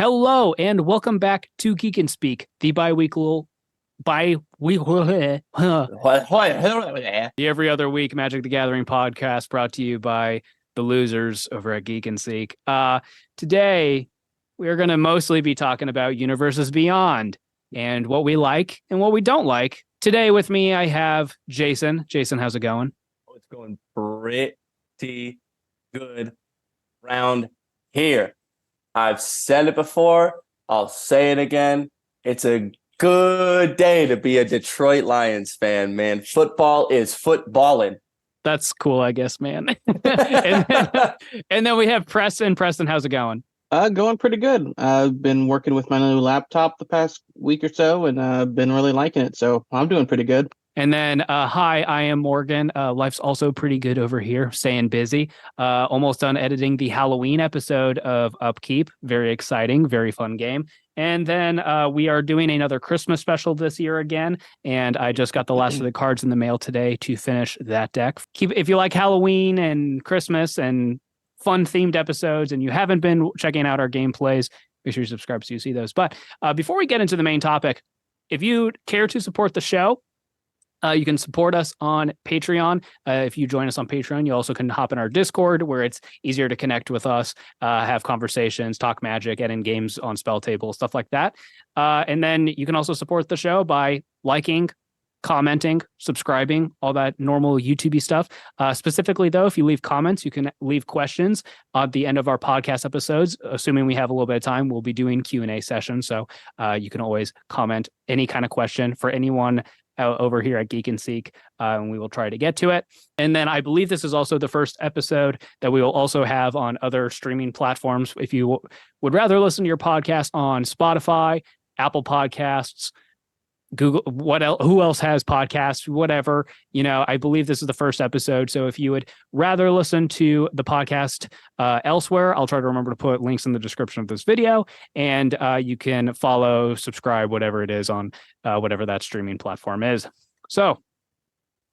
Hello and welcome back to Geek and Speak, the the every other week Magic the Gathering podcast brought to you by the losers over at Geek and Seek. Today we're going to mostly be talking about Universes Beyond and what we like and what we don't like. Today with me I have Jason. Jason, how's it going? Oh, it's going pretty good round here. I've said it before. I'll say it again. It's a good day to be a Detroit Lions fan, man. Football is footballing. That's cool, I guess, man. and then we have Preston. Preston, how's it going? Going pretty good. I've been working with my new laptop the past week or so, and been really liking it. So I'm doing pretty good. And then, hi, I am Morgan. Life's also pretty good over here, staying busy. Almost done editing the Halloween episode of Upkeep. Very exciting, very fun game. And then we are doing another Christmas special this year again. And I just got the last of the cards in the mail today to finish that deck. If you like Halloween and Christmas and fun themed episodes and you haven't been checking out our gameplays, make sure you subscribe so you see those. But before we get into the main topic, if you care to support the show, you can support us on Patreon. If you join us on Patreon, you also can hop in our Discord where it's easier to connect with us, have conversations, talk Magic, get in games on spell table, stuff like that. And then you can also support the show by liking, commenting, subscribing, all that normal YouTube stuff. Specifically, though, if you leave comments, you can leave questions at the end of our podcast episodes. Assuming we have a little bit of time, we'll be doing Q&A sessions. So you can always comment any kind of question for anyone over here at Geek and Seek, and we will try to get to it. And then I believe this is also the first episode that we will also have on other streaming platforms. If you would rather listen to your podcast on Spotify, Apple Podcasts, Google, who else has podcasts, whatever, I believe this is the first episode. So if you would rather listen to the podcast elsewhere, I'll try to remember to put links in the description of this video, and you can follow, subscribe, whatever it is on whatever that streaming platform is. So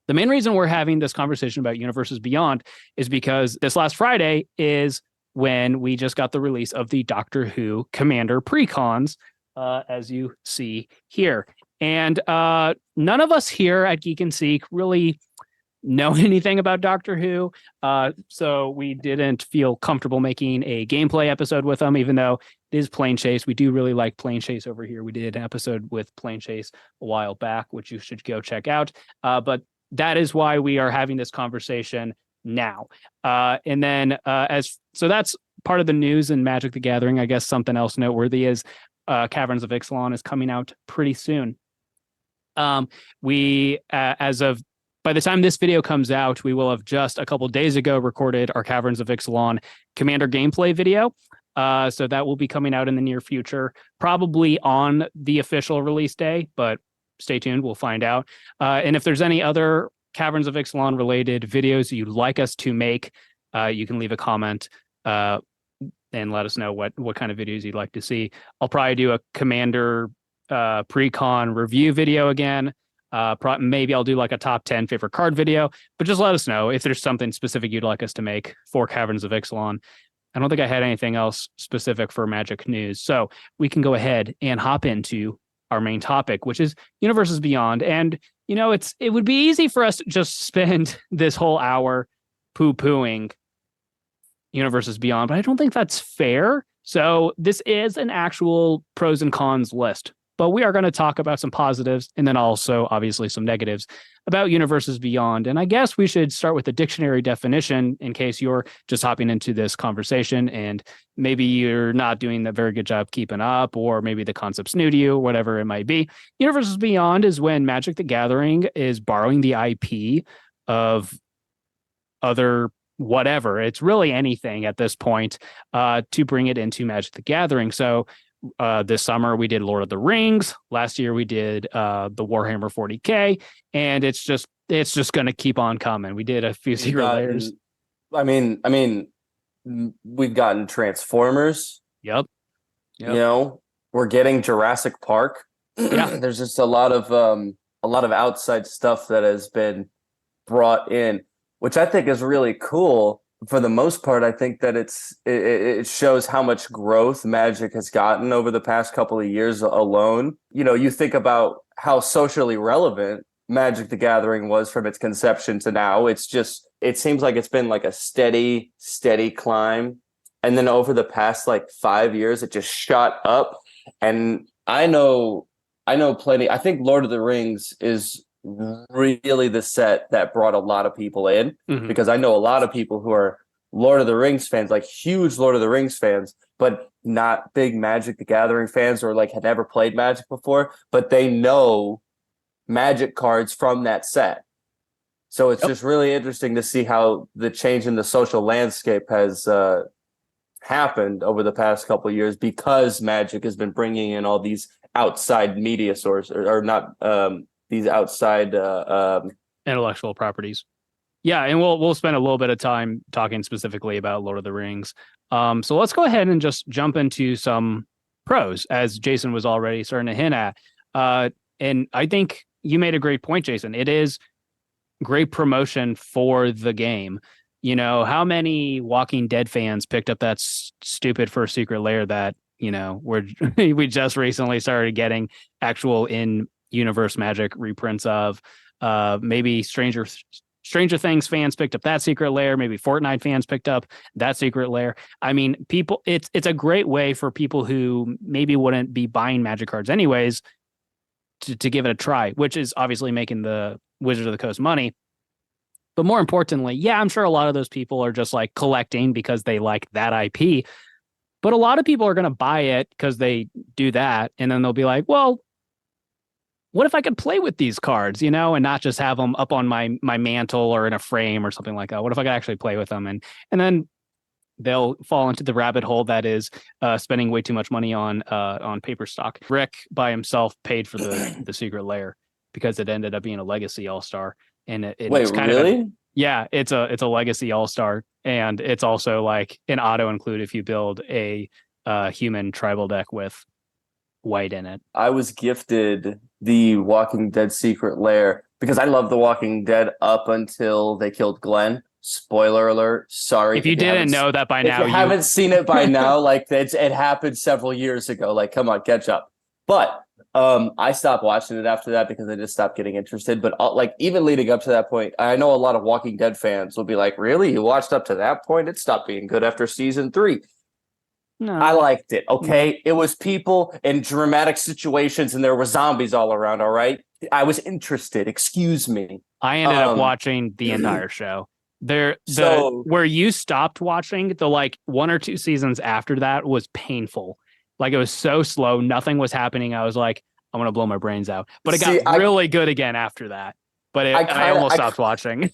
the main reason we're having this conversation about Universes Beyond is because this last Friday is when we just got the release of the Doctor Who Commander precons, as you see here. And none of us here at Geek and Seek really know anything about Doctor Who. So we didn't feel comfortable making a gameplay episode with them, even though it is Plane Chase. We do really like Plane Chase over here. We did an episode with Plane Chase a while back, which you should go check out. But that is why we are having this conversation now. And then so that's part of the news in Magic the Gathering. I guess something else noteworthy is Caverns of Ixalan is coming out pretty soon. By the time this video comes out, we will have just a couple days ago recorded our Caverns of Ixalan Commander gameplay video. So that will be coming out in the near future, probably on the official release day, but stay tuned, we'll find out. And if there's any other Caverns of Ixalan related videos you'd like us to make, you can leave a comment and let us know what kind of videos you'd like to see. I'll probably do a Commander pre-con review video again. Maybe I'll do like a top 10 favorite card video, but just let us know if there's something specific you'd like us to make for Caverns of Ixalan. I don't think I had anything else specific for Magic news, so we can go ahead and hop into our main topic, which is Universes Beyond. And it would be easy for us to just spend this whole hour poo-pooing Universes Beyond, but I don't think that's fair. So this is an actual pros and cons list. But we are going to talk about some positives and then also, obviously, some negatives about Universes Beyond. And I guess we should start with the dictionary definition in case you're just hopping into this conversation and maybe you're not doing a very good job keeping up, or maybe the concept's new to you, whatever it might be. Universes Beyond is when Magic the Gathering is borrowing the IP of other whatever. It's really anything at this point to bring it into Magic the Gathering. So this summer we did Lord of the Rings. Last year we did the Warhammer 40K, and it's just going to keep on coming. We did a few secret layers. I mean, we've gotten Transformers. Yep. We're getting Jurassic Park. Yeah. There's just a lot of outside stuff that has been brought in, which I think is really cool. for the most part, I think that it shows how much growth Magic has gotten over the past couple of years alone. You know, you think about how socially relevant Magic the Gathering was from its conception to now. It seems like it's been like a steady climb. And then over the past like 5 years, it just shot up. And I know plenty. I think Lord of the Rings is really the set that brought a lot of people in, because I know a lot of people who are Lord of the Rings fans, like huge Lord of the Rings fans, but not big Magic the Gathering fans, or like had never played Magic before, but they know Magic cards from that set. So it's just really interesting to see how the change in the social landscape has happened over the past couple of years, because Magic has been bringing in all these outside media sources, or not these outside intellectual properties. Yeah, and we'll spend a little bit of time talking specifically about Lord of the Rings. So let's go ahead and just jump into some pros, as Jason was already starting to hint at. And I think you made a great point, Jason. It is great promotion for the game. You know, how many Walking Dead fans picked up that stupid first secret lair that, you know, we just recently started getting actual in-universe Magic reprints of? Maybe Stranger Things fans picked up that secret lair. Maybe Fortnite fans picked up that secret lair. I mean, it's a great way for people who maybe wouldn't be buying Magic cards anyways to give it a try, which is obviously making the Wizards of the Coast money. But more importantly, yeah, I'm sure a lot of those people are just like collecting because they like that IP. But a lot of people are going to buy it because they do that. And then they'll be like, well, what if I could play with these cards, you know, and not just have them up on my mantle or in a frame or something like that? What if I could actually play with them? And then they'll fall into the rabbit hole that is spending way too much money on paper stock. Rick by himself paid for the secret lair because it ended up being a legacy all-star. And Wait, it's kind really? of it's a legacy all-star, and it's also like an auto include if you build a human tribal deck with white in it. I was gifted the Walking Dead secret lair because I love The Walking Dead up until they killed Glenn. Spoiler alert. Sorry. If you didn't know that by now, if you haven't seen it by now, like it happened several years ago. Like, come on, catch up. But I stopped watching it after that because I just stopped getting interested. But like even leading up to that point, I know a lot of Walking Dead fans will be like, "Really? You watched up to that point? It stopped being good after season 3." No. I liked it. Okay, it was people in dramatic situations, and there were zombies all around. All right, I was interested. Excuse me. I ended up watching the entire show. So where you stopped watching, the like 1 or 2 seasons after that was painful. Like it was so slow, nothing was happening. I was like, I'm gonna blow my brains out. But it got really good again after that. But I almost stopped watching.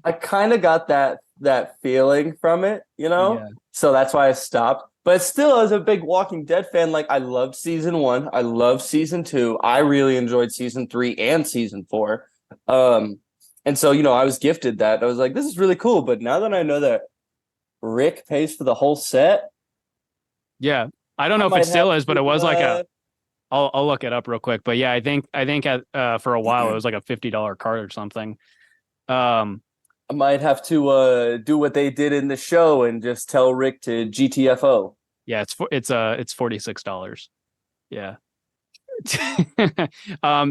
I kind of got that feeling from it, you know. Yeah. So that's why I stopped. But still, as a big Walking Dead fan, like I loved season 1, I loved season 2. I really enjoyed season 3 and season 4. And so, you know, I was gifted that. I was like, this is really cool. But now that I know that Rick pays for the whole set. Yeah. I don't know if it still is, but it was like I'll look it up real quick. But yeah, I think for a while it was like a $50 card or something. I might have to do what they did in the show and just tell Rick to GTFO. Yeah, it's $46. Yeah.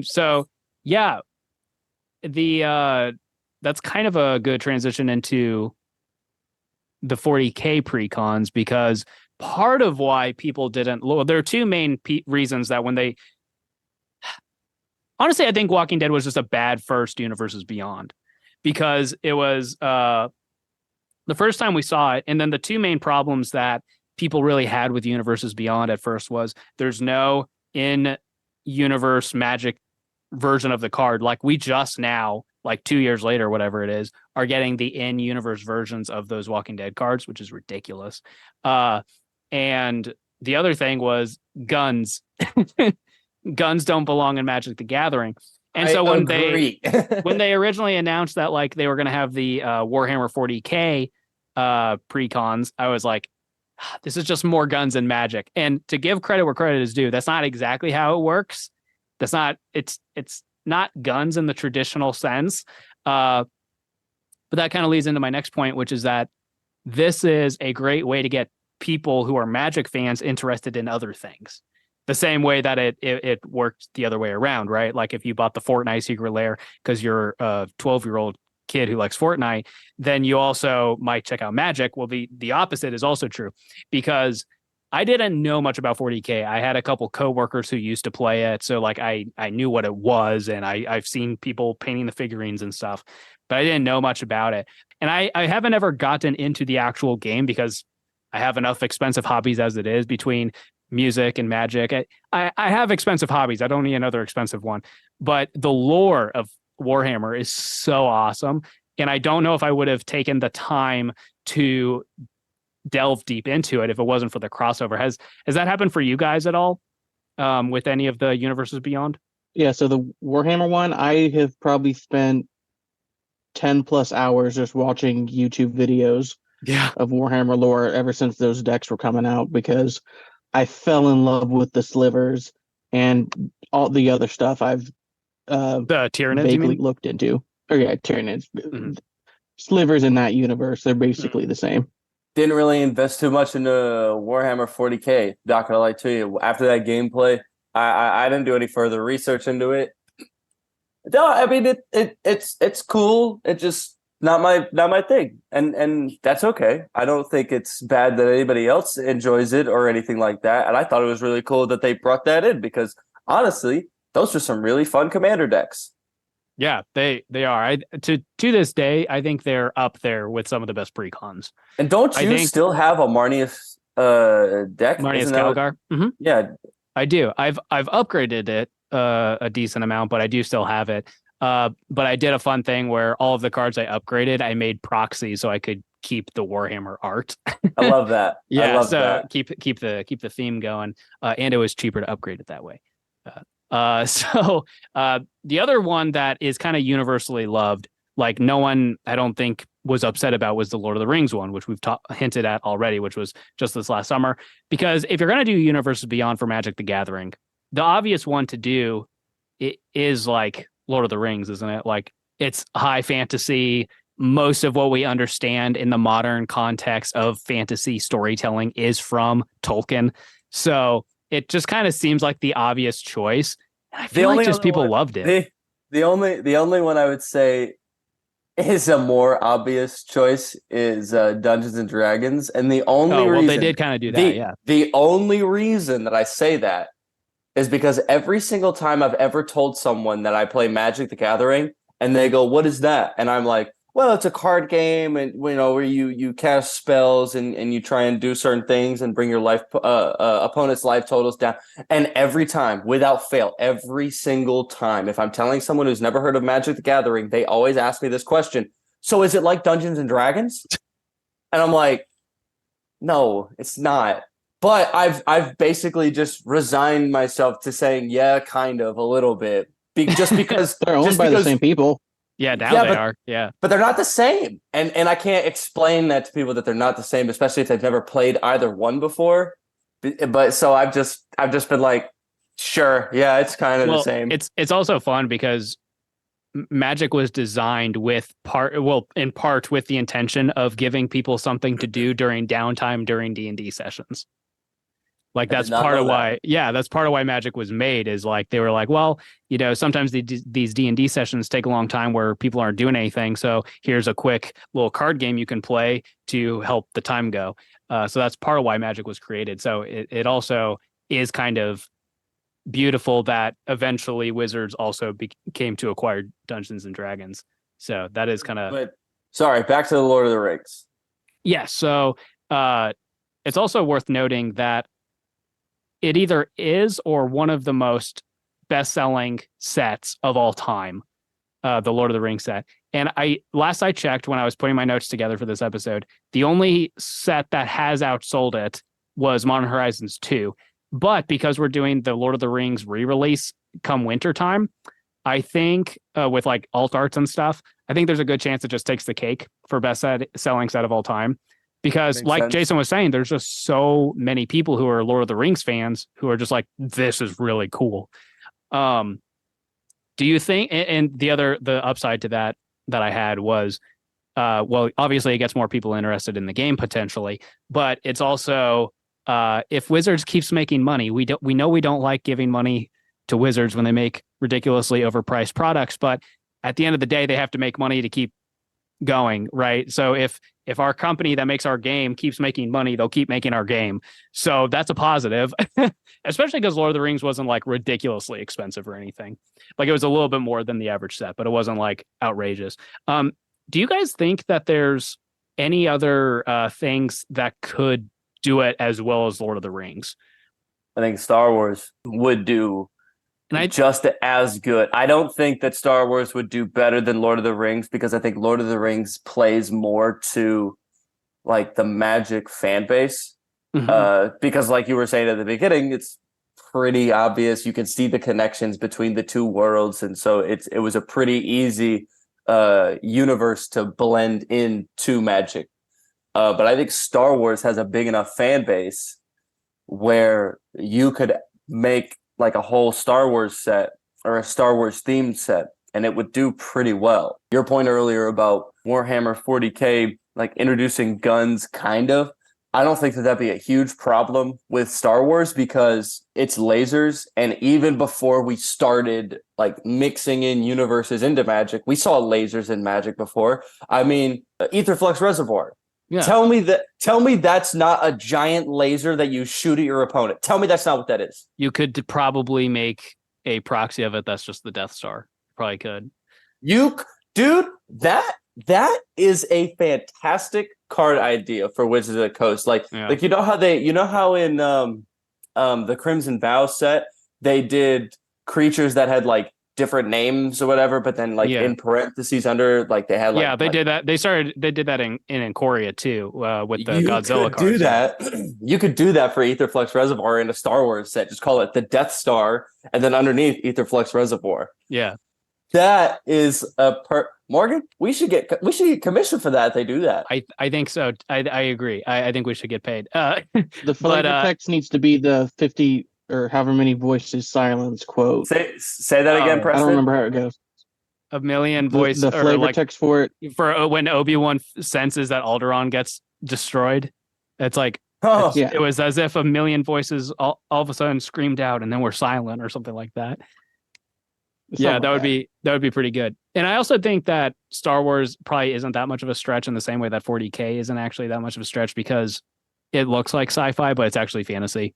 So yeah, that's kind of a good transition into the 40K pre-cons, because part of why people didn't, well, there are two main reasons that when they, honestly, I think Walking Dead was just a bad first Universes Beyond, because it was the first time we saw it. And then the two main problems that people really had with Universes Beyond at first was there's no in-universe Magic version of the card. Like we just now, like 2 years later, whatever it is, are getting the in-universe versions of those Walking Dead cards, which is ridiculous. And the other thing was guns. Guns don't belong in Magic the Gathering. And so when they originally announced that like they were going to have the Warhammer 40K pre-cons, I was like, this is just more guns in Magic. And to give credit where credit is due, that's not exactly how it works. It's not guns in the traditional sense. But that kind of leads into my next point, which is that this is a great way to get people who are Magic fans interested in other things. The same way that it worked the other way around, right? Like if you bought the Fortnite Secret Lair because you're a 12-year-old kid who likes Fortnite, then you also might check out Magic. Well, the opposite is also true, because I didn't know much about 40K. I had a couple coworkers who used to play it, so like I knew what it was, and I've seen people painting the figurines and stuff, but I didn't know much about it. And I haven't ever gotten into the actual game because I have enough expensive hobbies as it is between music and Magic. I have expensive hobbies. I don't need another expensive one. But the lore of Warhammer is so awesome. And I don't know if I would have taken the time to delve deep into it if it wasn't for the crossover. Has that happened for you guys at all, with any of the universes beyond? Yeah, so the Warhammer one, I have probably spent 10 plus hours just watching YouTube videos Yeah. of Warhammer lore ever since those decks were coming out, because I fell in love with the slivers and all the other stuff I've The Tyranids, you vaguely mean? looked into. Or yeah, Tyranids. Mhm. Slivers in that universe, they're basically the same. Didn't really invest too much into Warhammer 40K. Not gonna lie to you. After that gameplay, I didn't do any further research into it. No, I mean it's cool. It just not my thing, and that's okay. I don't think it's bad that anybody else enjoys it or anything like that. And I thought it was really cool that they brought that in, because honestly, those are some really fun commander decks. Yeah, they are. To this day, I think they're up there with some of the best precons. And don't I you think still have a Marnius deck? Marnius Isn't that what, Galgar. yeah, I do. I've upgraded it a decent amount, but I do still have it. But I did a fun thing where all of the cards I upgraded, I made proxy so I could keep the Warhammer art. I love that. I Yeah, love so that. keep the theme going. And it was cheaper to upgrade it that way. So the other one that is kind of universally loved, like no one I don't think was upset about, was the Lord of the Rings one, which we've hinted at already, which was just this last summer. Because if you're going to do Universes Beyond for Magic the Gathering, the obvious one to do is like Lord of the Rings, isn't it? Like it's high fantasy. Most of what we understand in the modern context of fantasy storytelling is from Tolkien. So it just kind of seems like the obvious choice. And I The feel like only just other people one, loved it. the only one I would say is a more obvious choice is Dungeons and Dragons, and the only Oh, well, they reason did kind of do that. the Yeah. the only reason that I say that is because every single time I've ever told someone that I play Magic the Gathering, and they go, "What is that?" and I'm like, "Well, it's a card game, and where you cast spells and you try and do certain things and bring your opponent's life totals down." And every time, without fail, every single time, if I'm telling someone who's never heard of Magic the Gathering, they always ask me this question: "So is it like Dungeons and Dragons?" And I'm like, "No, it's not." But I've basically just resigned myself to saying, yeah, kind of a little bit, just because They're owned just by the because same people. Yeah, now yeah, they are. Yeah. but they're not the same, and I can't explain that to people that they're not the same, especially if they've never played either one before. But so I've just been like, sure, yeah, it's kind of the Well, same. it's also fun because Magic was designed in part with the intention of giving people something to do during downtime during D&D sessions. Like I did that's not part know of that. why, yeah, that's part of why Magic was made, is like they were like, well, sometimes these D&D sessions take a long time where people aren't doing anything. So here's a quick little card game you can play to help the time go. So that's part of why Magic was created. So it also is kind of beautiful that eventually Wizards also came to acquire Dungeons and Dragons. So that is kind of, But sorry, back to the Lord of the Rings. yeah. So it's also worth noting that it either is or one of the most best-selling sets of all time, the Lord of the Rings set. And last I checked when I was putting my notes together for this episode, the only set that has outsold it was Modern Horizons 2. But because we're doing the Lord of the Rings re-release come wintertime, I think with like alt arts and stuff, I think there's a good chance it just takes the cake for selling set of all time. Because Makes like sense. Jason was saying, there's just so many people who are Lord of the Rings fans who are just like, this is really cool. Do you think, and the upside to that I had was, well, obviously it gets more people interested in the game potentially, but it's also if Wizards keeps making money, we know we don't like giving money to Wizards when they make ridiculously overpriced products, but at the end of the day, they have to make money to keep going, right? So if our company that makes our game keeps making money, they'll keep making our game. So that's a positive, especially because Lord of the Rings wasn't like ridiculously expensive or anything. Like it was a little bit more than the average set, but it wasn't like outrageous. Do you guys think that there's any other things that could do it as well as Lord of the Rings? I think Star Wars would do And just as good. I don't think that Star Wars would do better than Lord of the Rings because I think Lord of the Rings plays more to like the Magic fan base. Because like you were saying at the beginning, it's pretty obvious. You can see the connections between the two worlds. And so it was a pretty easy universe to blend into Magic. But I think Star Wars has a big enough fan base where you could make like a whole Star Wars set or a Star Wars themed set, and it would do pretty well. Your point earlier about Warhammer 40K, like introducing guns, kind of. I don't think that that'd be a huge problem with Star Wars because it's lasers. And even before we started like mixing in universes into Magic, we saw lasers in Magic before. I mean, Aetherflux Reservoir. yeah, Tell me that's not a giant laser that you shoot at your opponent. Tell me that's not what that is. you could probably make a proxy of it that's just the Death Star. Probably could. Dude, that is a fantastic card idea for Wizards of the Coast. Like you know how in the Crimson Vow set they did creatures that had like different names or whatever, but then like in parentheses under like they had like they did that. They did that in Ikoria too with the Godzilla cards. Do that. You could do that for Aetherflux Reservoir in a Star Wars set. Just call it the Death Star, and then underneath Aetherflux Reservoir. Yeah, that is Morgan. We should get commission for that if they do that. I think so. I agree. I think we should get paid. The flavor text needs to be the 50 or however many voices silence quote. Say that again, Preston. I don't remember how it goes. A million voice the flavor like, text for it for when Obi-Wan senses that Alderaan gets destroyed. It's like it was as if a million voices all of a sudden screamed out and then we're silent or something like that. Yeah, that would be pretty good. And I also think that Star Wars probably isn't that much of a stretch in the same way that 40K isn't actually that much of a stretch because it looks like sci-fi, but it's actually fantasy.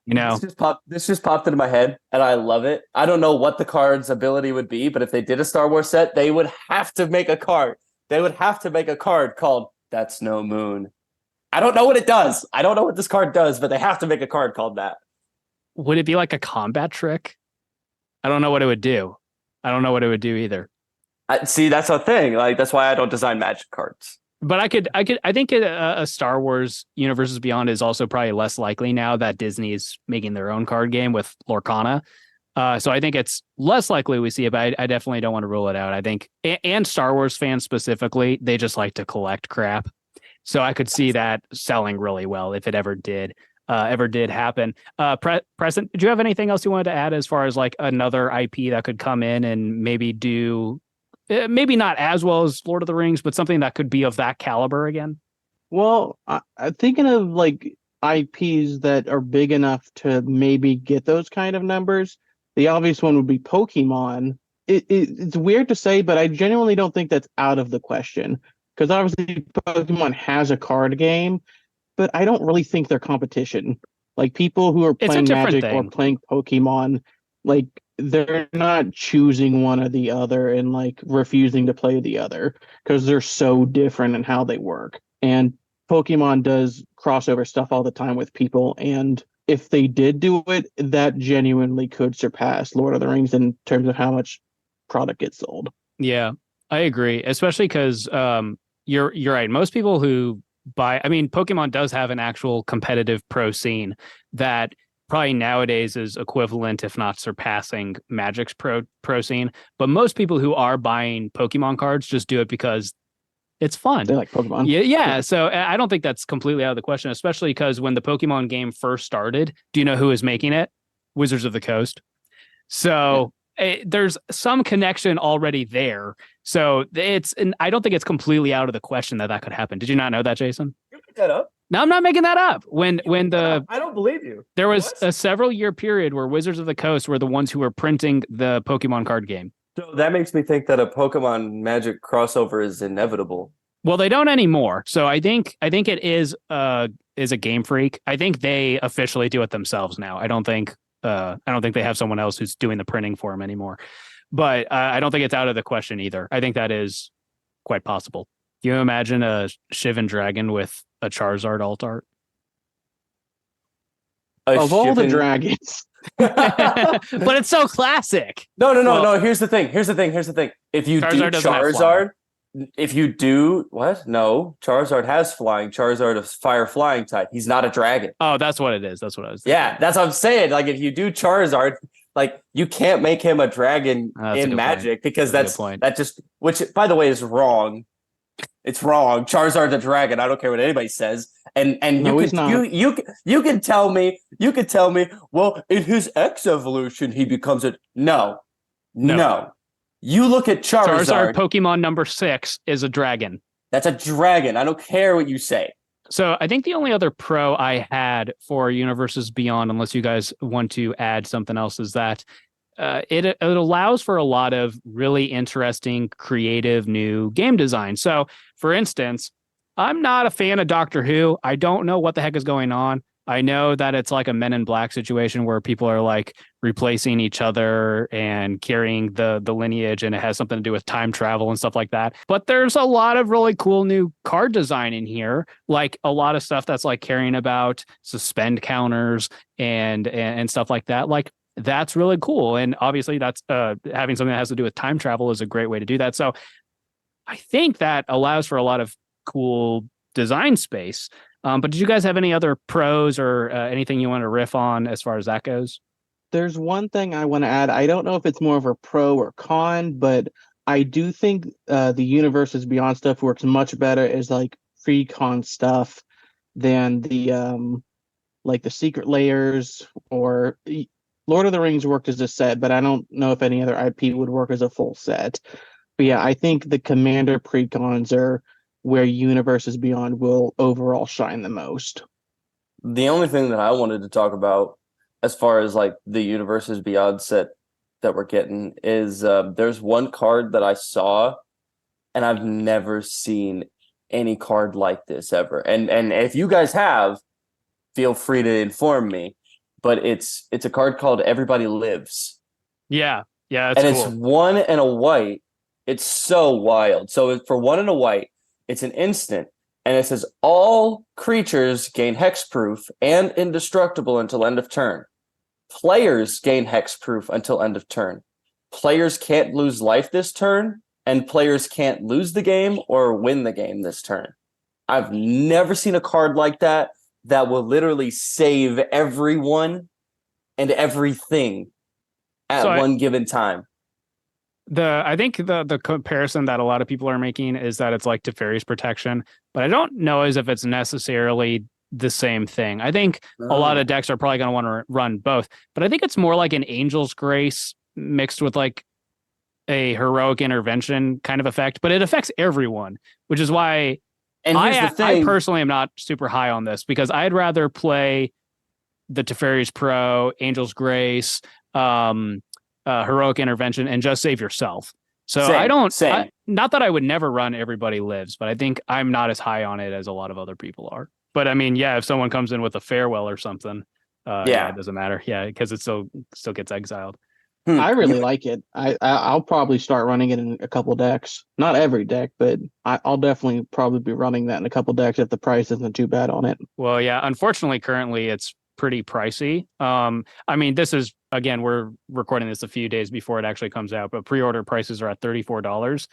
You know, this just popped into my head, and I love it. I don't know what the card's ability would be, but if they did a Star Wars set, they would have to make a card. They would have to make a card called "That's No Moon." I don't know what it does. I don't know what this card does, but they have to make a card called that. Would it be like a combat trick? I don't know what it would do. I don't know what it would do either. See, that's a thing. Like that's why I don't design Magic cards. But I think a Star Wars Universes Beyond is also probably less likely now that Disney's making their own card game with Lorcana. So I think it's less likely we see it, but I definitely don't want to rule it out. I think, and Star Wars fans specifically, they just like to collect crap. So I could see that selling really well if it ever did happen. Preston, did you have anything else you wanted to add as far as like another IP that could come in and maybe do maybe not as well as Lord of the Rings, but something that could be of that caliber again? Well, I'm thinking of like IPs that are big enough to maybe get those kind of numbers. The obvious one would be Pokemon. It's weird to say, but I genuinely don't think that's out of the question. Because obviously Pokemon has a card game, but I don't really think they're competition. Like people who are playing Magic or playing Pokemon, like they're not choosing one or the other and like refusing to play the other because they're so different in how they work. And Pokemon does crossover stuff all the time with people. And if they did do it, that genuinely could surpass Lord of the Rings in terms of how much product gets sold. Yeah, I agree, especially because you're right. Most people who Pokemon does have an actual competitive pro scene that probably nowadays is equivalent, if not surpassing, Magic's pro scene. But most people who are buying Pokemon cards just do it because it's fun. They like Pokemon. Yeah. So I don't think that's completely out of the question, especially because when the Pokemon game first started, do you know who was making it? Wizards of the Coast. So there's some connection already there. So and I don't think it's completely out of the question that could happen. Did you not know that, Jason? You picked that up. No, I'm not making that up. When I don't believe you. there was a several year period where Wizards of the Coast were the ones who were printing the Pokemon card game. So that makes me think that a Pokemon Magic crossover is inevitable. Well, they don't anymore. So I think it is a Game Freak. I think they officially do it themselves now. I don't think they have someone else who's doing the printing for them anymore. But I don't think it's out of the question either. I think that is quite possible. Can you imagine a Shivan Dragon with a Charizard alt art? Of all the dragons. But it's so classic. No. Here's the thing. If you Charizard do doesn't have Charizard, if you do what? No, Charizard has flying. Charizard is fire flying type. He's not a dragon. Oh, that's what it is. That's what I was thinking. Yeah, that's what I'm saying. Like if you do Charizard, like you can't make him a dragon in Magic because which by the way is wrong. It's wrong. Charizard's a dragon. I don't care what anybody says. And No, you can tell me, well, in his X evolution, he becomes a no. You look at Charizard. Pokemon number 6 is a dragon. That's a dragon. I don't care what you say. So I think the only other pro I had for Universes Beyond, unless you guys want to add something else, is that it allows for a lot of really interesting, creative new game design. So, for instance, I'm not a fan of Doctor Who. I don't know what the heck is going on. I know that it's like a Men in Black situation where people are like replacing each other and carrying the lineage, and it has something to do with time travel and stuff like that. But there's a lot of really cool new card design in here, like a lot of stuff that's like caring about suspend counters and stuff like that. Like that's really cool. And obviously that's having something that has to do with time travel is a great way to do that. So I think that allows for a lot of cool design space. But did you guys have any other pros or anything you want to riff on as far as that goes? There's one thing I want to add. I don't know if it's more of a pro or con, but I do think the Universes Beyond stuff works much better as like free con stuff than the like the Secret Layers or Lord of the Rings worked as a set, but I don't know if any other IP would work as a full set. But yeah, I think the Commander precons are where Universes Beyond will overall shine the most. The only thing that I wanted to talk about as far as like the Universes Beyond set that we're getting is there's one card that I saw and I've never seen any card like this ever. And if you guys have, feel free to inform me. But it's a card called Everybody Lives. Yeah, it's and cool. It's 1 and a white. It's so wild. So for 1 and a white, it's an instant, and it says all creatures gain hexproof and indestructible until end of turn. Players gain hexproof until end of turn. Players can't lose life this turn, and players can't lose the game or win the game this turn. I've never seen a card like that will literally save everyone and everything at one given time. I think the comparison that a lot of people are making is that it's like Teferi's Protection, but I don't know as if it's necessarily the same thing. I think a lot of decks are probably going to want to run both, but I think it's more like an Angel's Grace mixed with like a Heroic Intervention kind of effect, but it affects everyone, which is why I personally am not super high on this because I'd rather play the Teferi's Pro, Angel's Grace, Heroic Intervention, and just save yourself. So not that I would never run Everybody Lives, but I think I'm not as high on it as a lot of other people are. But I mean, yeah, if someone comes in with a Farewell or something, it doesn't matter. Yeah, because it still gets exiled. I really like it. I'll probably start running it in a couple decks. Not every deck, but I'll definitely probably be running that in a couple decks if the price isn't too bad on it. Well, yeah, unfortunately, currently it's pretty pricey. I mean, this is, again, we're recording this a few days before it actually comes out, but pre-order prices are at $34.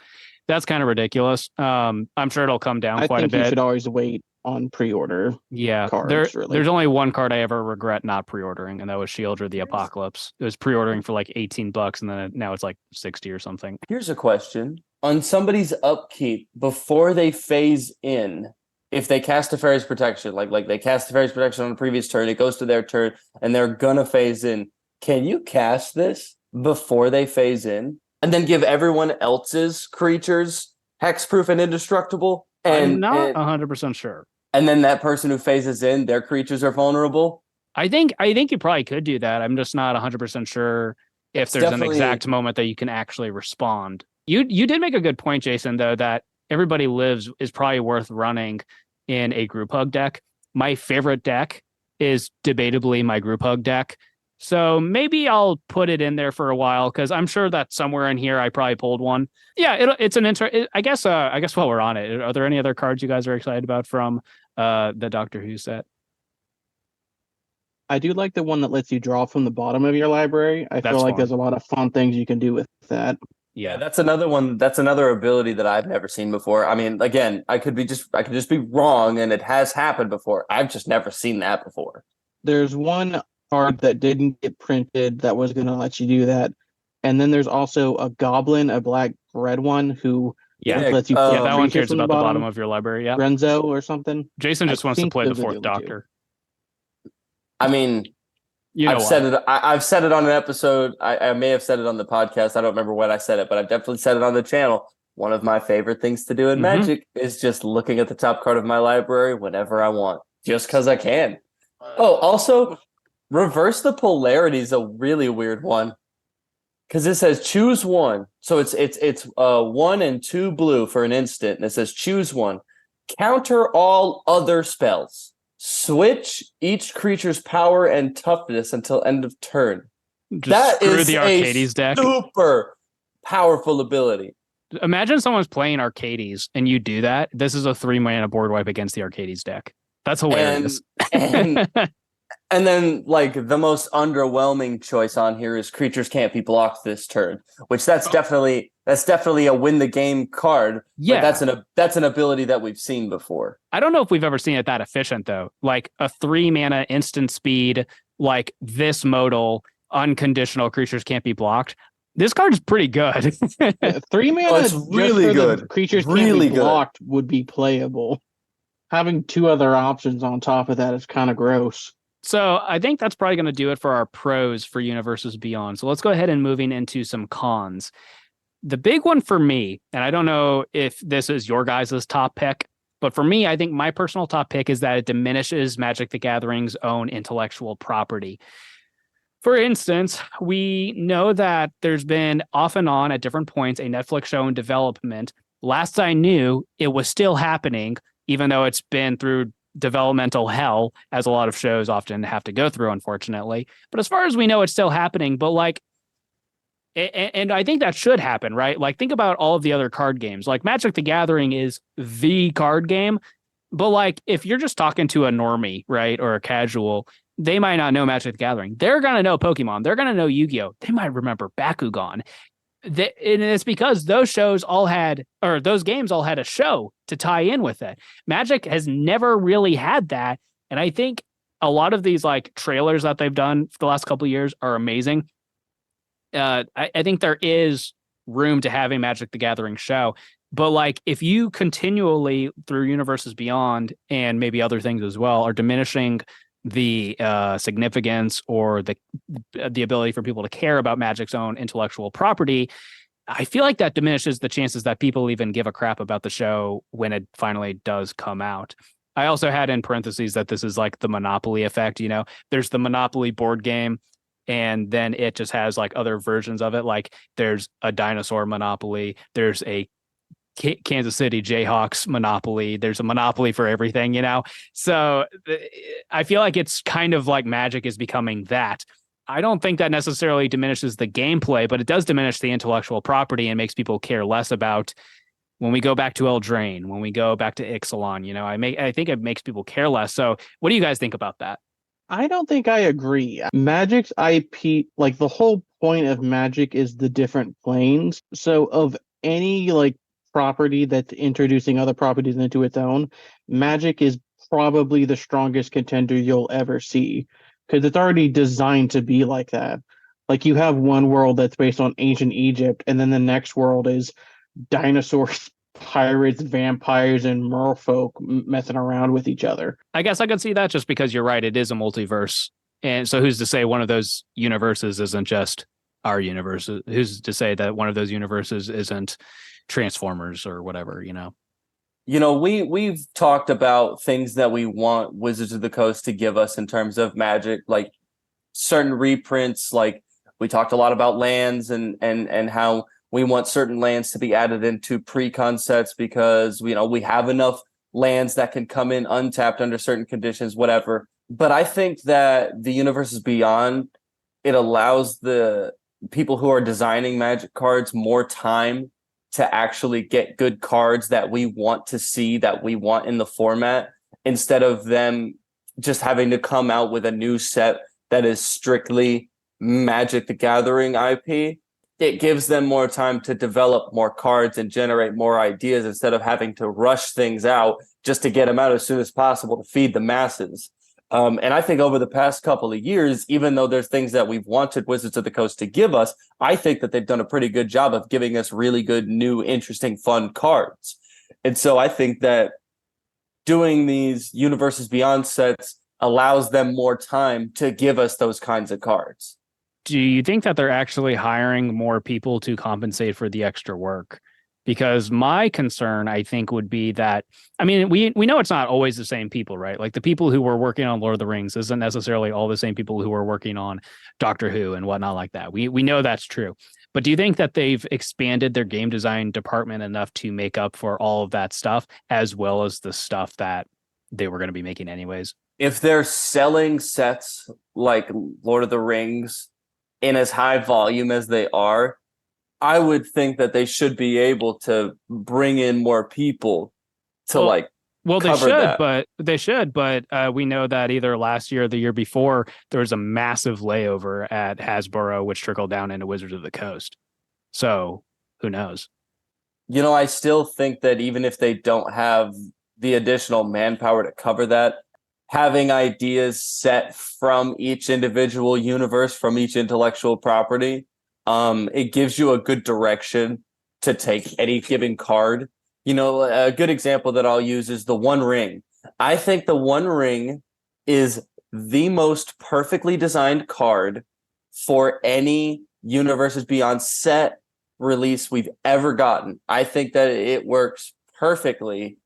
That's kind of ridiculous. I'm sure it'll come down quite a bit. You should always wait on pre-order. Yeah, cards, there's only one card I ever regret not pre-ordering, and that was Shieldred the Apocalypse. It was pre-ordering for like $18, and then now it's like 60 or something. Here's a question. On somebody's upkeep, before they phase in, if they cast Teferi's Protection, like they cast Teferi's Protection on the previous turn, it goes to their turn, and they're gonna phase in, can you cast this before they phase in? and then give everyone else's creatures hexproof and indestructible. I'm not 100% sure. And then that person who phases in, their creatures are vulnerable. I think you probably could do that. I'm just not 100% sure if there's an exact moment that you can actually respond. You did make a good point, Jason, though, that Everybody Lives is probably worth running in a group hug deck. My favorite deck is debatably my group hug deck. So maybe I'll put it in there for a while because I'm sure that somewhere in here I probably pulled one. Yeah, it's an I guess while we're on it, are there any other cards you guys are excited about from the Doctor Who set? I do like the one that lets you draw from the bottom of your library. I feel like there's a lot of fun things you can do with that. Yeah, that's another one. That's another ability that I've never seen before. I mean, again, I could just be wrong, and it has happened before. I've just never seen that before. There's one card that didn't get printed that was going to let you do that, and then there's also a goblin, a black red one who lets you. That one cares about the bottom of your library. Yeah, Renzo or something. Jason just wants to play the fourth Doctor. I mean, I've said it on an episode. I may have said it on the podcast. I don't remember when I said it, but I've definitely said it on the channel. One of my favorite things to do in Magic is just looking at the top card of my library whenever I want, just because I can. Oh, also, reverse the polarity is a really weird one because it says choose one. So it's 1 and 2 blue for an instant, and it says choose one. Counter all other spells. Switch each creature's power and toughness until end of turn. That is the Arcades deck. Super powerful ability. Imagine someone's playing Arcades and you do that. This is a 3-mana board wipe against the Arcades deck. That's hilarious. And then, like, the most underwhelming choice on here is creatures can't be blocked this turn, which that's definitely a win the game card. Yeah, that's an ability that we've seen before. I don't know if we've ever seen it that efficient though. Like a 3-mana instant speed, like this modal unconditional creatures can't be blocked. This card is pretty good. 3 mana, it's really good. Creatures can't be blocked would be playable. Having 2 other options on top of that is kind of gross. So I think that's probably going to do it for our pros for Universes Beyond. So let's go ahead and moving into some cons. The big one for me, and I don't know if this is your guys' top pick, but for me, I think my personal top pick is that it diminishes Magic the Gathering's own intellectual property. For instance, we know that there's been off and on at different points a Netflix show in development. Last I knew, it was still happening, even though it's been through developmental hell, as a lot of shows often have to go through, unfortunately. But as far as we know, it's still happening. But like, and I think that should happen, right? Like, think about all of the other card games. Like, Magic the Gathering is the card game. But like, if you're just talking to a normie, right, or a casual, they might not know Magic the Gathering. They're going to know Pokemon. They're going to know Yu-Gi-Oh! They might remember Bakugan. And it's because those games all had a show to tie in with it. Magic has never really had that. And I think a lot of these like trailers that they've done for the last couple of years are amazing. I think there is room to have a Magic the Gathering show. But like, if you continually through Universes Beyond and maybe other things as well are diminishing the significance or the ability for people to care about Magic's own intellectual property, I feel like that diminishes the chances that people even give a crap about the show when it finally does come out. I also had in parentheses that this is like the Monopoly effect. You know, there's the Monopoly board game, and then it just has like other versions of it. Like there's a dinosaur Monopoly, there's a Kansas City Jayhawks Monopoly. There's a Monopoly for everything, you know? So I feel like it's kind of like Magic is becoming that. I don't think that necessarily diminishes the gameplay, but it does diminish the intellectual property and makes people care less about when we go back to Eldraine, when we go back to Ixalan, you know, I think it makes people care less. So what do you guys think about that? I don't think I agree. Magic's IP, like the whole point of Magic is the different planes. So of any like property that's introducing other properties into its own, Magic is probably the strongest contender you'll ever see because it's already designed to be like that. Like you have one world that's based on ancient Egypt, and then the next world is dinosaurs, pirates, vampires, and merfolk messing around with each other. I guess I could see that just because you're right. It is a multiverse. And so who's to say one of those universes isn't just our universe? Who's to say that one of those universes isn't Transformers or whatever, you know? We've talked about things that we want Wizards of the Coast to give us in terms of Magic, like certain reprints. Like we talked a lot about lands and how we want certain lands to be added into pre-con sets because we have enough lands that can come in untapped under certain conditions, whatever. But I think that the Universes Beyond, it allows the people who are designing Magic cards more time to actually get good cards that we want to see, that we want in the format, instead of them just having to come out with a new set that is strictly Magic the Gathering IP. It gives them more time to develop more cards and generate more ideas instead of having to rush things out just to get them out as soon as possible to feed the masses. And I think over the past couple of years, even though there's things that we've wanted Wizards of the Coast to give us, I think that they've done a pretty good job of giving us really good, new, interesting, fun cards. And so I think that doing these Universes Beyond sets allows them more time to give us those kinds of cards. Do you think that they're actually hiring more people to compensate for the extra work? Because my concern, I think, would be that, I mean, we know it's not always the same people, right? Like the people who were working on Lord of the Rings isn't necessarily all the same people who were working on Doctor Who and whatnot like that. We know that's true. But do you think that they've expanded their game design department enough to make up for all of that stuff, as well as the stuff that they were going to be making anyways? If they're selling sets like Lord of the Rings in as high volume as they are, I would think that they should be able to bring in more people to cover that. They should, but we know that either last year or the year before there was a massive layover at Hasbro, which trickled down into Wizards of the Coast. So who knows? I still think that even if they don't have the additional manpower to cover that, having ideas set from each individual universe, from each intellectual property, it gives you a good direction to take any given card. A good example that I'll use is the One Ring. I think the One Ring is the most perfectly designed card for any Universes Beyond set release we've ever gotten. I think that it works perfectly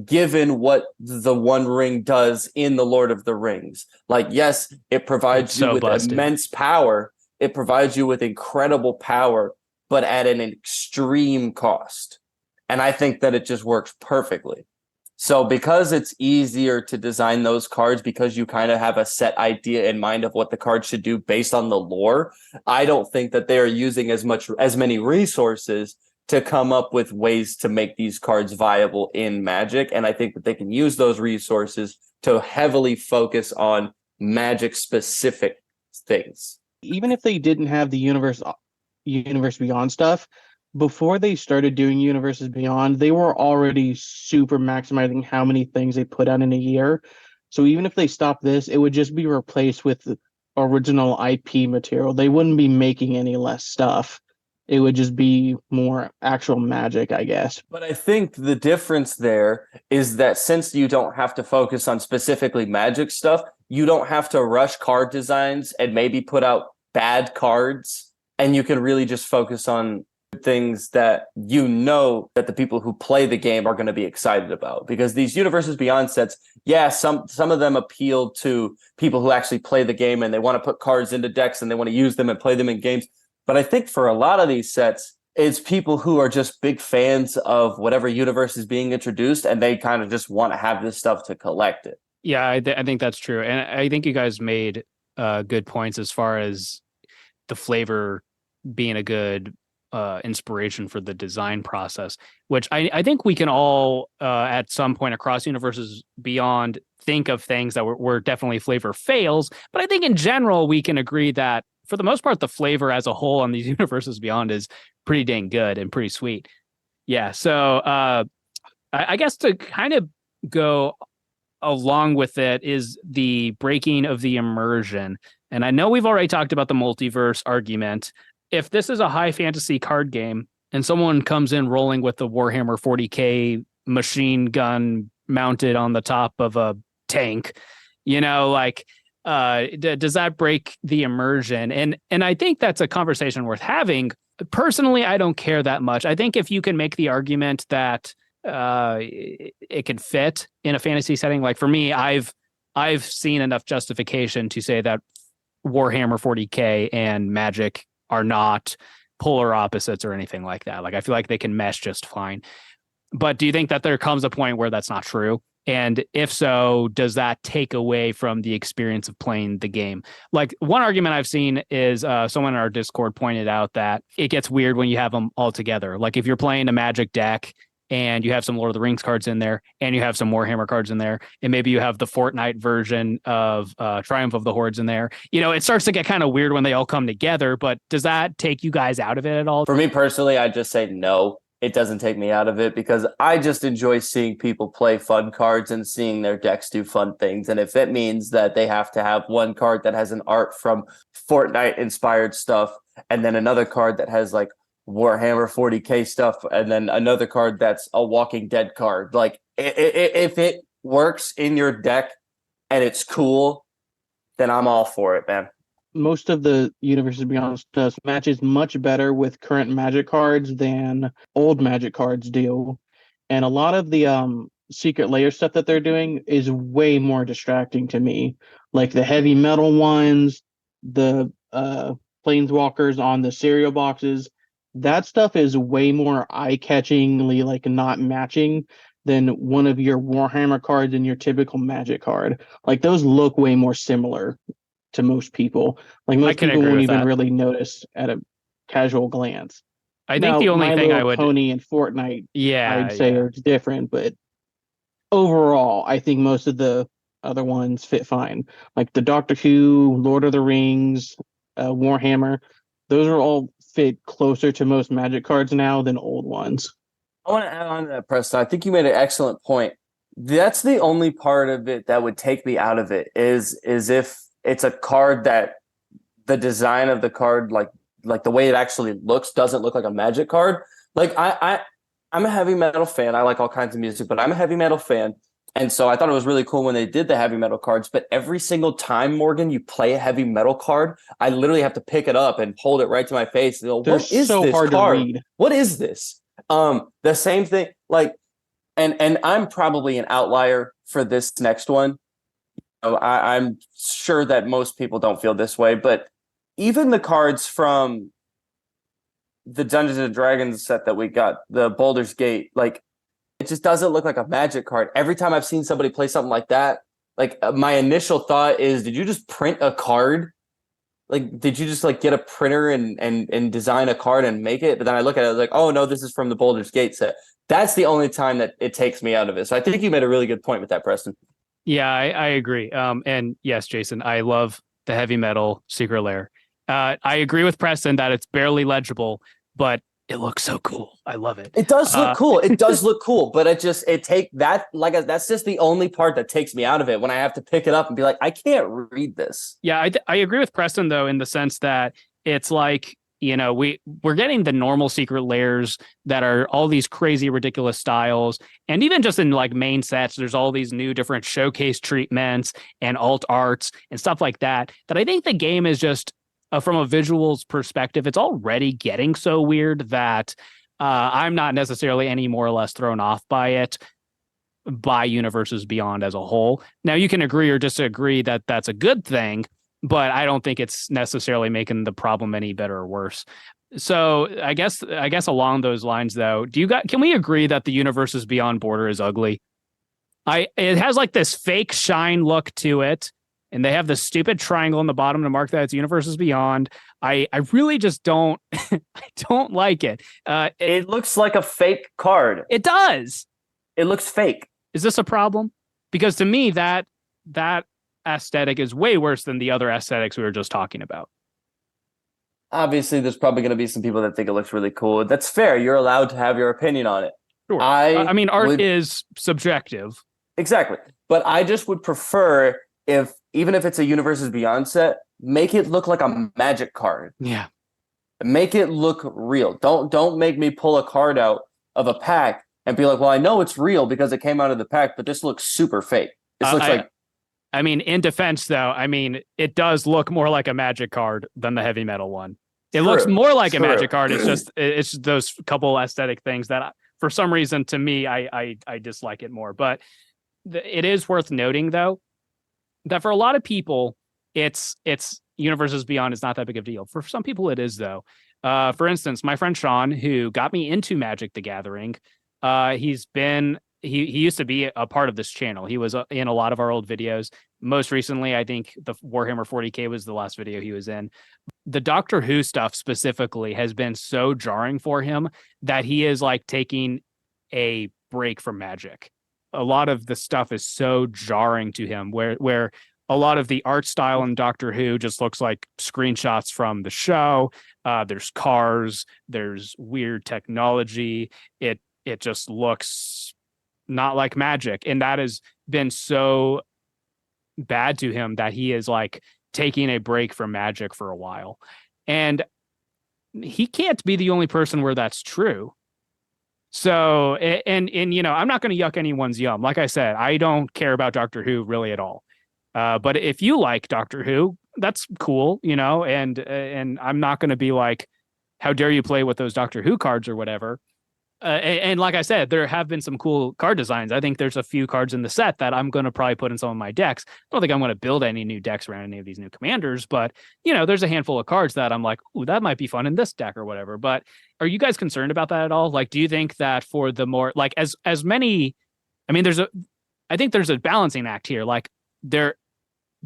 given what the One Ring does in the Lord of the Rings. Like, yes, it provides you with immense power. It provides you with incredible power, but at an extreme cost. And I think that it just works perfectly. So because it's easier to design those cards, because you kind of have a set idea in mind of what the card should do based on the lore, I don't think that they are using as many resources to come up with ways to make these cards viable in Magic. And I think that they can use those resources to heavily focus on Magic specific things. Even if they didn't have the Universe Beyond stuff, before they started doing Universes Beyond, they were already super maximizing how many things they put out in a year. So even if they stopped this, it would just be replaced with the original IP material. They wouldn't be making any less stuff. It would just be more actual Magic, I guess. But I think the difference there is that since you don't have to focus on specifically Magic stuff, you don't have to rush card designs and maybe put out bad cards, and you can really just focus on things that that the people who play the game are going to be excited about. Because these Universes Beyond sets, yeah, some of them appeal to people who actually play the game and they want to put cards into decks and they want to use them and play them in games. But I think for a lot of these sets, it's people who are just big fans of whatever universe is being introduced, and they kind of just want to have this stuff to collect it. Yeah, I think that's true. And I think you guys made good points as far as the flavor being a good inspiration for the design process, which I think we can all at some point across Universes Beyond think of things that were definitely flavor fails. But I think in general, we can agree that for the most part, the flavor as a whole on these Universes Beyond is pretty dang good and pretty sweet. Yeah. So I guess to kind of go along with it is the breaking of the immersion. And I know we've already talked about the multiverse argument. If this is a high fantasy card game and someone comes in rolling with the Warhammer 40K machine gun mounted on the top of a tank, does that break the immersion? And I think that's a conversation worth having. Personally, I don't care that much. I think if you can make the argument that it can fit in a fantasy setting, like for me, I've seen enough justification to say that Warhammer 40K and Magic are not polar opposites or anything like that. Like I feel like they can mesh just fine. But do you think that there comes a point where that's not true? And if so, does that take away from the experience of playing the game? Like one argument I've seen is someone in our Discord pointed out that it gets weird when you have them all together. Like if you're playing a Magic deck and you have some Lord of the Rings cards in there and you have some Warhammer cards in there, and maybe you have the Fortnite version of Triumph of the Hordes in there, it starts to get kind of weird when they all come together. But does that take you guys out of it at all? For me personally, I just say no. It doesn't take me out of it because I just enjoy seeing people play fun cards and seeing their decks do fun things. And if it means that they have to have one card that has an art from Fortnite inspired stuff, and then another card that has like Warhammer 40K stuff, and then another card that's a Walking Dead card, like if it works in your deck and it's cool, then I'm all for it, man. Most of the Universes Beyond stuff matches much better with current Magic cards than old Magic cards do. And a lot of the secret layer stuff that they're doing is way more distracting to me. Like the heavy metal ones, the planeswalkers on the cereal boxes, that stuff is way more eye-catchingly like not matching than one of your Warhammer cards and your typical Magic card. Like those look way more similar to most people. Like most people won't even really notice at a casual glance. I think the only thing I would Pony and Fortnite, I'd say are different, but overall, I think most of the other ones fit fine. Like the Doctor Who, Lord of the Rings, Warhammer, those are all fit closer to most Magic cards now than old ones. I want to add on to that, Preston. I think you made an excellent point. That's the only part of it that would take me out of it is if it's a card that the design of the card, like the way it actually looks, doesn't look like a Magic card. Like I'm a heavy metal fan. I like all kinds of music, but I'm a heavy metal fan. And so I thought it was really cool when they did the heavy metal cards. But every single time, Morgan, you play a heavy metal card, I literally have to pick it up and hold it right to my face. And go, what is so this hard card? to read. What is this? The same thing, like, and I'm probably an outlier for this next one. I'm sure that most people don't feel this way, but even the cards from the Dungeons and Dragons set that we got, the Baldur's Gate, like it just doesn't look like a Magic card. Every time I've seen somebody play something like that, like my initial thought is, did you just print a card? Like, did you just like get a printer and design a card and make it? But then I look at it like, oh no, this is from the Baldur's Gate set. That's the only time that it takes me out of it. So I think you made a really good point with that, Preston. Yeah, I agree. And yes, Jason, I love the heavy metal secret lair. I agree with Preston that it's barely legible, but it looks so cool. I love it. It does look cool. It does look cool, but that's just the only part that takes me out of it when I have to pick it up and be like, I can't read this. Yeah, I agree with Preston though, in the sense that it's like, we're getting the normal secret layers that are all these crazy, ridiculous styles. And even just in like main sets, there's all these new different showcase treatments and alt arts and stuff like that I think the game is just, from a visuals perspective, it's already getting so weird that I'm not necessarily any more or less thrown off by it, by Universes Beyond as a whole. Now, you can agree or disagree that that's a good thing, but I don't think it's necessarily making the problem any better or worse. So I guess along those lines, though, can we agree that the Universes Beyond border is ugly? It has like this fake shine look to it, and they have the stupid triangle in the bottom to mark that it's Universes Beyond. I really just don't I don't like it. It looks like a fake card. It does. It looks fake. Is this a problem? Because to me, that aesthetic is way worse than the other aesthetics we were just talking about. Obviously, there's probably going to be some people that think it looks really cool. That's fair. You're allowed to have your opinion on it. Sure. I mean, art is subjective. Exactly. But I just would prefer even if it's a Universes Beyond set, make it look like a Magic card. Yeah. Make it look real. Don't make me pull a card out of a pack and be like, well, I know it's real because it came out of the pack, but this looks super fake. This looks like I mean, in defense, though, I mean, it does look more like a Magic card than the heavy metal one. It looks True, more like a true. Magic card. It's those couple aesthetic things that, for some reason, to me, I dislike it more. But it is worth noting, though, that for a lot of people, it's Universes Beyond is not that big of a deal. For some people, it is, though. For instance, my friend Sean, who got me into Magic the Gathering, he used to be a part of this channel. He was in a lot of our old videos. Most recently, I think the Warhammer 40K was the last video he was in. The Doctor Who stuff specifically has been so jarring for him that he is like taking a break from Magic. A lot of the stuff is so jarring to him, where a lot of the art style in Doctor Who just looks like screenshots from the show. There's cars, there's weird technology. It just looks not like Magic, and that has been so bad to him that he is like taking a break from Magic for a while. And he can't be the only person where that's true. So, and you know, I'm not going to yuck anyone's yum. Like I said, I don't care about Doctor Who really at all. But if you like Doctor Who, that's cool, you know, and I'm not going to be like, how dare you play with those Doctor Who cards or whatever. And like I said, there have been some cool card designs. I think there's a few cards in the set that I'm going to probably put in some of my decks. I don't think I'm going to build any new decks around any of these new commanders, but you know, there's a handful of cards that I'm like, ooh, that might be fun in this deck or whatever. But are you guys concerned about that at all? Like, do you think that for the more like as many, I mean, I think there's a balancing act here. Like they're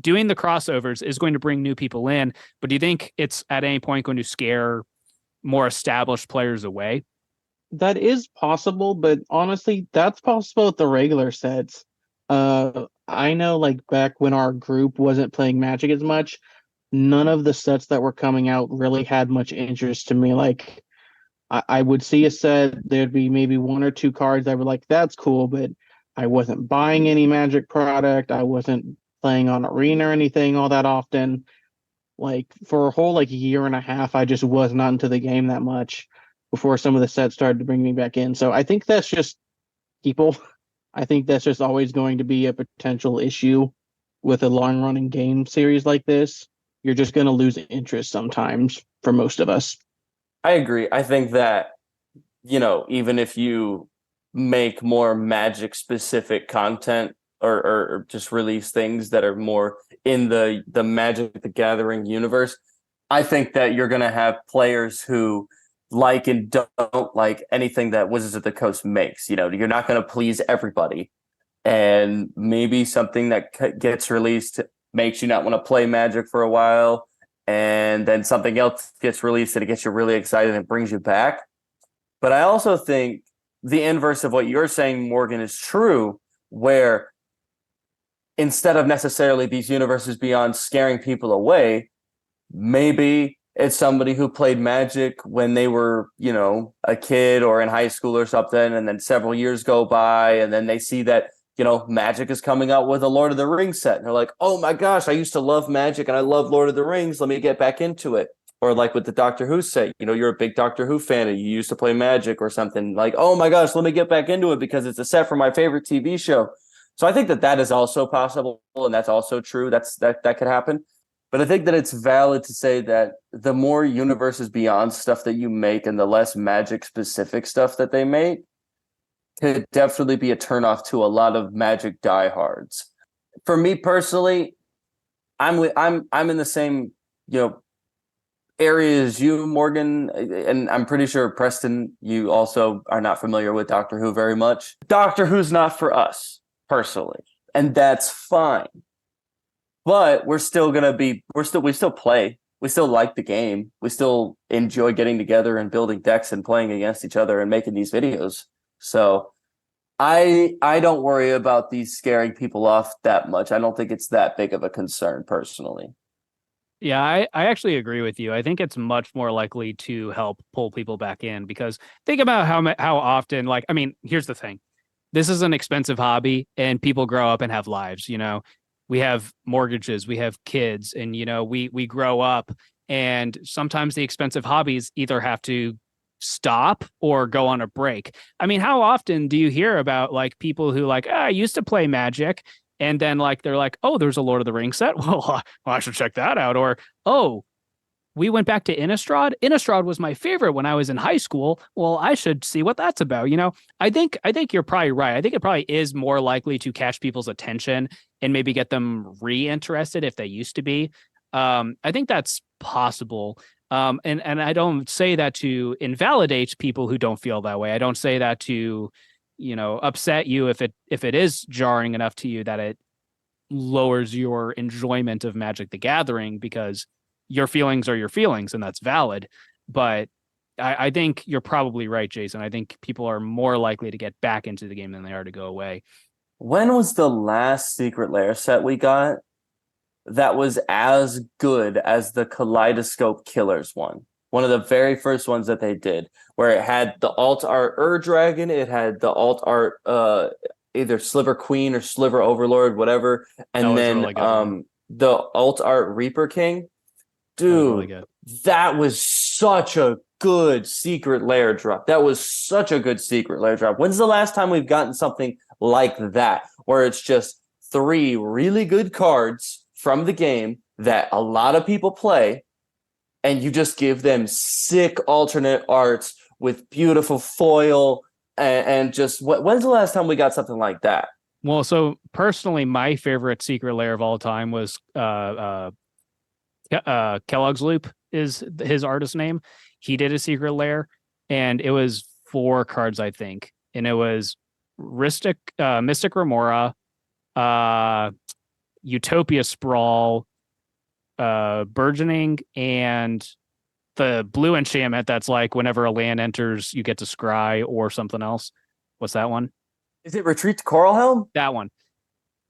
doing the crossovers is going to bring new people in, but do you think it's at any point going to scare more established players away? That is possible, but honestly, that's possible with the regular sets. I know like back when our group wasn't playing Magic as much, none of the sets that were coming out really had much interest to me. Like I would see a set, there'd be maybe one or two cards I would like, that's cool, but I wasn't buying any Magic product. I wasn't playing on Arena or anything all that often. Like for a whole like year and a half, I just was not into the game that much before some of the sets started to bring me back in. So I think that's just people. I think that's just always going to be a potential issue with a long running game series like this. You're just going to lose interest sometimes for most of us. I agree. I think that, you know, even if you make more Magic specific content or just release things that are more in the Magic the Gathering universe, I think that you're going to have players who like and don't like anything that Wizards of the Coast makes. You know, you're not going to please everybody. And maybe something that gets released makes you not want to play Magic for a while. And then something else gets released and it gets you really excited and brings you back. But I also think the inverse of what you're saying, Morgan, is true, where instead of necessarily these universes beyond scaring people away, maybe it's somebody who played Magic when they were, you know, a kid or in high school or something, and then several years go by, and then they see that, you know, Magic is coming out with a Lord of the Rings set, and they're like, oh my gosh, I used to love Magic and I love Lord of the Rings. Let me get back into it. Or like with the Doctor Who set, you know, you're a big Doctor Who fan and you used to play Magic or something, like, oh my gosh, let me get back into it because it's a set from my favorite TV show. So I think that is also possible, and that's also true. That could happen. But I think that it's valid to say that the more Universes Beyond stuff that you make and the less Magic specific stuff that they make could definitely be a turnoff to a lot of Magic diehards. For me personally, I'm in the same, you know, area as you, Morgan, and I'm pretty sure Preston, you also are not familiar with Doctor Who very much. Doctor Who's not for us personally, and that's fine. But we still play. We still like the game. We still enjoy getting together and building decks and playing against each other and making these videos. So I don't worry about these scaring people off that much. I don't think it's that big of a concern personally. Yeah, I actually agree with you. I think it's much more likely to help pull people back in because think about how often, like, I mean, here's the thing. This is an expensive hobby and people grow up and have lives, you know. We have mortgages, we have kids, and you know, we grow up and sometimes the expensive hobbies either have to stop or go on a break. I mean, how often do you hear about like people who like, I used to play Magic And then like they're like, oh, there's a Lord of the Rings set. Well, I should check that out. Or, oh, we went back to Innistrad. Innistrad was my favorite when I was in high school. Well, I should see what that's about. I think you're probably right. I think it probably is more likely to catch people's attention and maybe get them re-interested if they used to be. I think that's possible. And I don't say that to invalidate people who don't feel that way. I don't say that to, upset you if it is jarring enough to you that it lowers your enjoyment of Magic the Gathering, because your feelings are your feelings and that's valid. But I think you're probably right, Jason. I think people are more likely to get back into the game than they are to go away. When was the last Secret Lair set we got that was as good as the Kaleidoscope Killers one? One of the very first ones that they did, where it had the alt art Dragon, it had the alt art either Sliver Queen or Sliver Overlord, whatever, and then really the alt art Reaper King. Dude, that was such a good Secret Lair drop. When's the last time we've gotten something like that, where it's just 3 really good cards from the game that a lot of people play, and you just give them sick alternate arts with beautiful foil, and just when's the last time we got something like that? Well, so personally, my favorite Secret Lair of all time was Kellogg's Loop is his artist name. He did a Secret Lair, and it was 4 cards, I think, and it was Mystic Remora, Utopia Sprawl, Burgeoning, and the blue enchantment that's like whenever a land enters, you get to scry or something else. What's that one? Is it Retreat to Coral Helm? That one.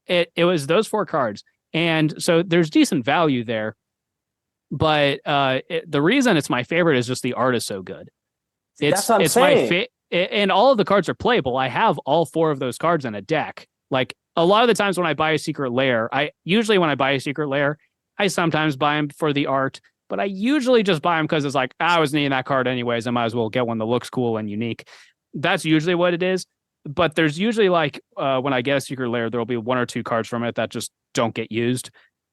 It was those 4 cards, and so there's decent value there. But the reason it's my favorite is just the art is so good. That's what I'm saying. And all of the cards are playable. I have all 4 of those cards in a deck. Like a lot of the times when I buy a Secret Lair, I sometimes buy them for the art, but I usually just buy them because it's like, I was needing that card anyways. I might as well get one that looks cool and unique. That's usually what it is. But there's usually like when I get a Secret Lair, there'll be 1 or 2 cards from it that just don't get used.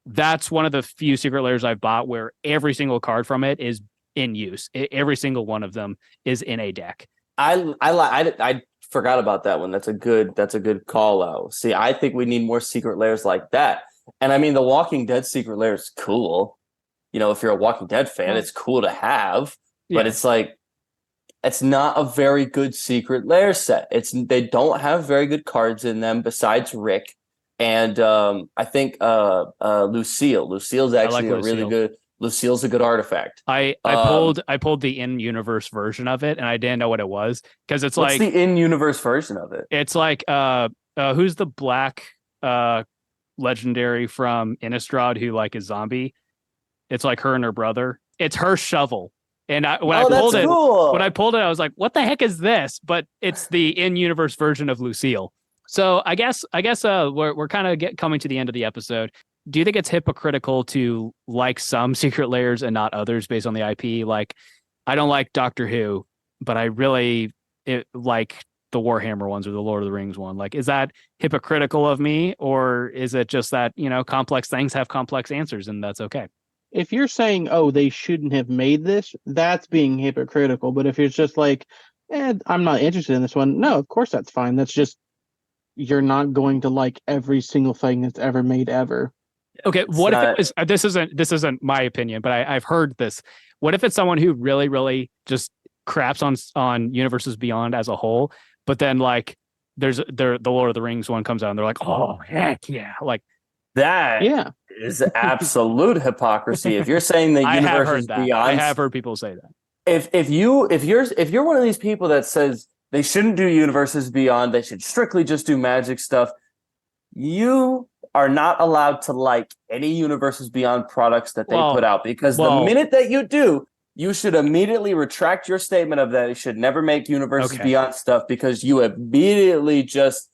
That's one of the few Secret Lairs I've bought where every single card from it is in use. Every single one of them is in a deck. I forgot about that one. That's a good call out. See, I think we need more Secret Lairs like that. And I mean, the Walking Dead Secret Lair is cool. If you're a Walking Dead fan, it's cool to have. But it's like, it's not a very good Secret Lair set. They don't have very good cards in them besides Rick. And I think Lucille. Lucille's actually a really good. Lucille's a good artifact. I pulled the in-universe version of it, and I didn't know what it was because it's what's the in-universe version of it? It's like who's the black legendary from Innistrad who like is zombie? It's like her and her brother. It's her shovel. And when I pulled it, I was like, "What the heck is this?" But it's the in-universe version of Lucille. So I guess we're kind of coming to the end of the episode. Do you think it's hypocritical to like some Secret Lairs and not others based on the IP? Like, I don't like Doctor Who, but I really like the Warhammer ones or the Lord of the Rings one. Like, is that hypocritical of me, or is it just that complex things have complex answers and that's okay? If you're saying, oh, they shouldn't have made this, that's being hypocritical. But if it's just like, I'm not interested in this one, no, of course that's fine. That's just, you're not going to like every single thing that's ever made ever. Okay, what if it was, this isn't my opinion, but I've heard this. What if it's someone who really, really just craps on Universes Beyond as a whole, but then like the Lord of the Rings one comes out and they're like, oh heck yeah, like that is absolute hypocrisy. If you're saying that Universes Beyond, I have heard people say that. If you're one of these people that says they shouldn't do Universes Beyond, they should strictly just do Magic stuff, you are not allowed to like any Universes Beyond products that they put out, because the minute that you do, you should immediately retract your statement of that. You should never make Universes Beyond stuff, because you immediately just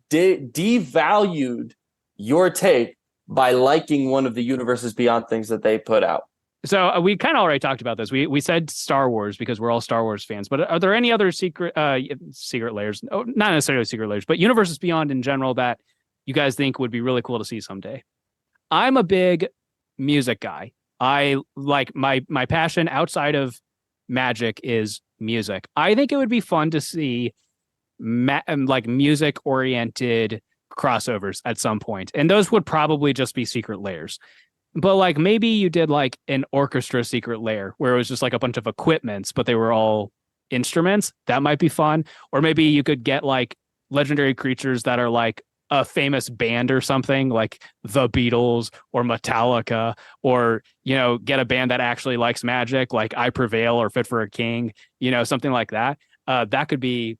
devalued your take by liking one of the Universes Beyond things that they put out. So we kind of already talked about this. We said Star Wars because we're all Star Wars fans, but are there any other secret Lairs? Oh, not necessarily Secret Lairs, but Universes Beyond in general that you guys think would be really cool to see someday? I'm a big music guy. I like my passion outside of Magic is music. I think it would be fun to see like music oriented crossovers at some point, and those would probably just be secret layers. But like maybe you did like an orchestra secret layer where it was just like a bunch of equipments, but they were all instruments. That might be fun. Or maybe you could get like legendary creatures that are like a famous band or something, like the Beatles or Metallica, or get a band that actually likes Magic, like I Prevail or Fit for a King, something like that. That could be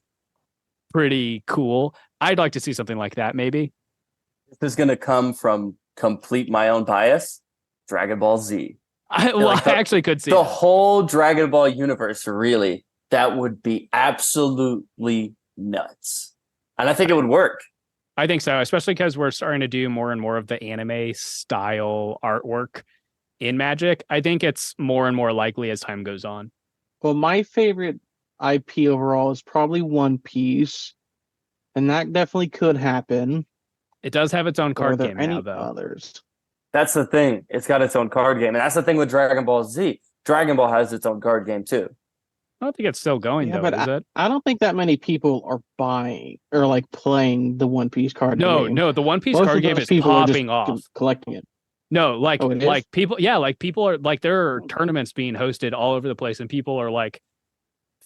pretty cool. I'd like to see something like that, maybe. This is gonna come from complete my own bias. Dragon Ball Z. I actually could see the that. whole Dragon Ball universe. Really, that would be absolutely nuts, and I think it would work. I think so, especially because we're starting to do more and more of the anime style artwork in Magic. I think it's more and more likely as time goes on. Well, my favorite IP overall is probably One Piece, and that definitely could happen. It does have its own card Are there game any now, though. others? That's the thing. It's got its own card game, and that's the thing with Dragon Ball Z. Dragon Ball has its own card game too. I don't think it's still going Yeah, though, but is it? I don't think that many people are buying or like playing the One Piece card game. No, the One Piece Most card of game those is people are just popping off. collecting it. No, like Oh, it is? people, yeah, like people are like there are tournaments being hosted all over the place, and people are like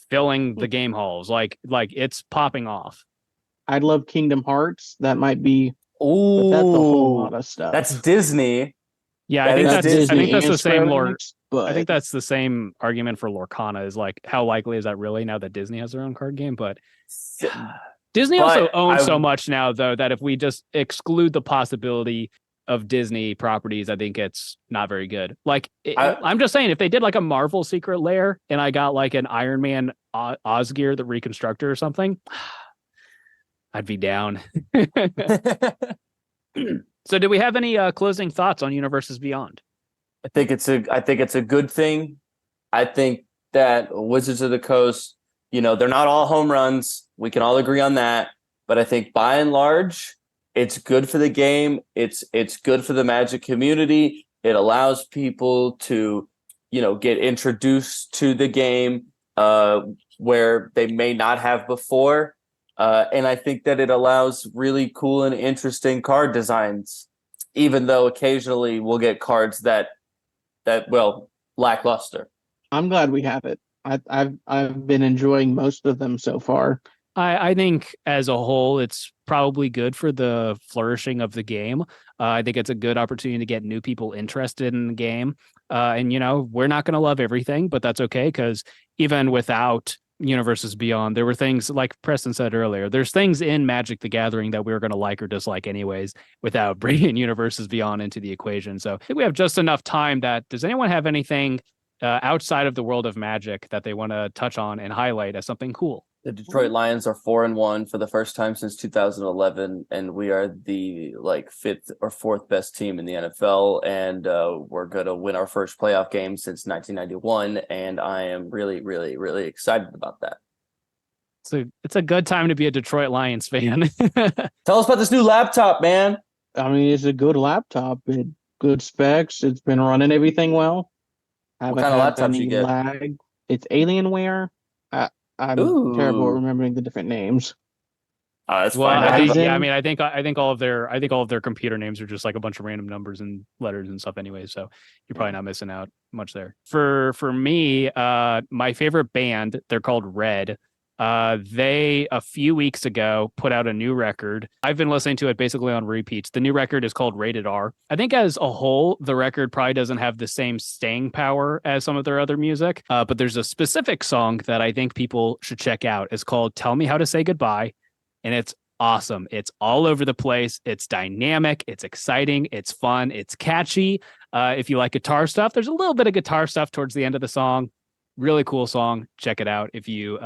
filling the game halls. Like it's popping off. I'd love Kingdom Hearts. That might be, but Ooh, that's a whole lot of stuff. That's Disney. Yeah, That I think is that's Disney I think that's and the same Square lore. Enix, but I think that's the same argument for Lorcana is like how likely is that really now that Disney has their own card game? But Disney also owns so much now though that if we just exclude the possibility of Disney properties, I think it's not very good. Like I'm just saying if they did like a Marvel secret lair and I got like an Iron Man Osgear the Reconstructor or something, I'd be down. So do we have any closing thoughts on Universes Beyond? I think it's a good thing. I think that Wizards of the Coast, they're not all home runs. We can all agree on that. But I think by and large, it's good for the game. It's good for the Magic community. It allows people to, get introduced to the game where they may not have before. And I think that it allows really cool and interesting card designs, even though occasionally we'll get cards that lackluster. I'm glad we have it. I've been enjoying most of them so far. I think as a whole, it's probably good for the flourishing of the game. I think it's a good opportunity to get new people interested in the game. And, we're not going to love everything, but that's okay because even without Universes Beyond, there were things like Preston said earlier, there's things in Magic the Gathering that we were going to like or dislike anyways without bringing Universes Beyond into the equation. So I think we have just enough time that does anyone have anything outside of the world of Magic that they want to touch on and highlight as something cool? The Detroit Lions are 4-1 for the first time since 2011, and we are the fifth or fourth best team in the NFL, and we're going to win our first playoff game since 1991, and I am really, really, really excited about that. It's a good time to be a Detroit Lions fan. Tell us about this new laptop, man. I mean, it's a good laptop. Good specs. It's been running everything well. What kind of laptop did you get? Lag. It's Alienware. I'm terrible at remembering the different names. That's well, fine. I think all of their computer names are just like a bunch of random numbers and letters and stuff anyway. So you're probably not missing out much there. For me, my favorite band, they're called Red. They a few weeks ago put out a new record. I've been listening to it basically on repeats. The new record is called Rated R. I think as a whole, the record probably doesn't have the same staying power as some of their other music. But there's a specific song that I think people should check out. It's called Tell Me How to Say Goodbye. And it's awesome. It's all over the place. It's dynamic. It's exciting. It's fun. It's catchy. If you like guitar stuff, there's a little bit of guitar stuff towards the end of the song. Really cool song. Check it out if you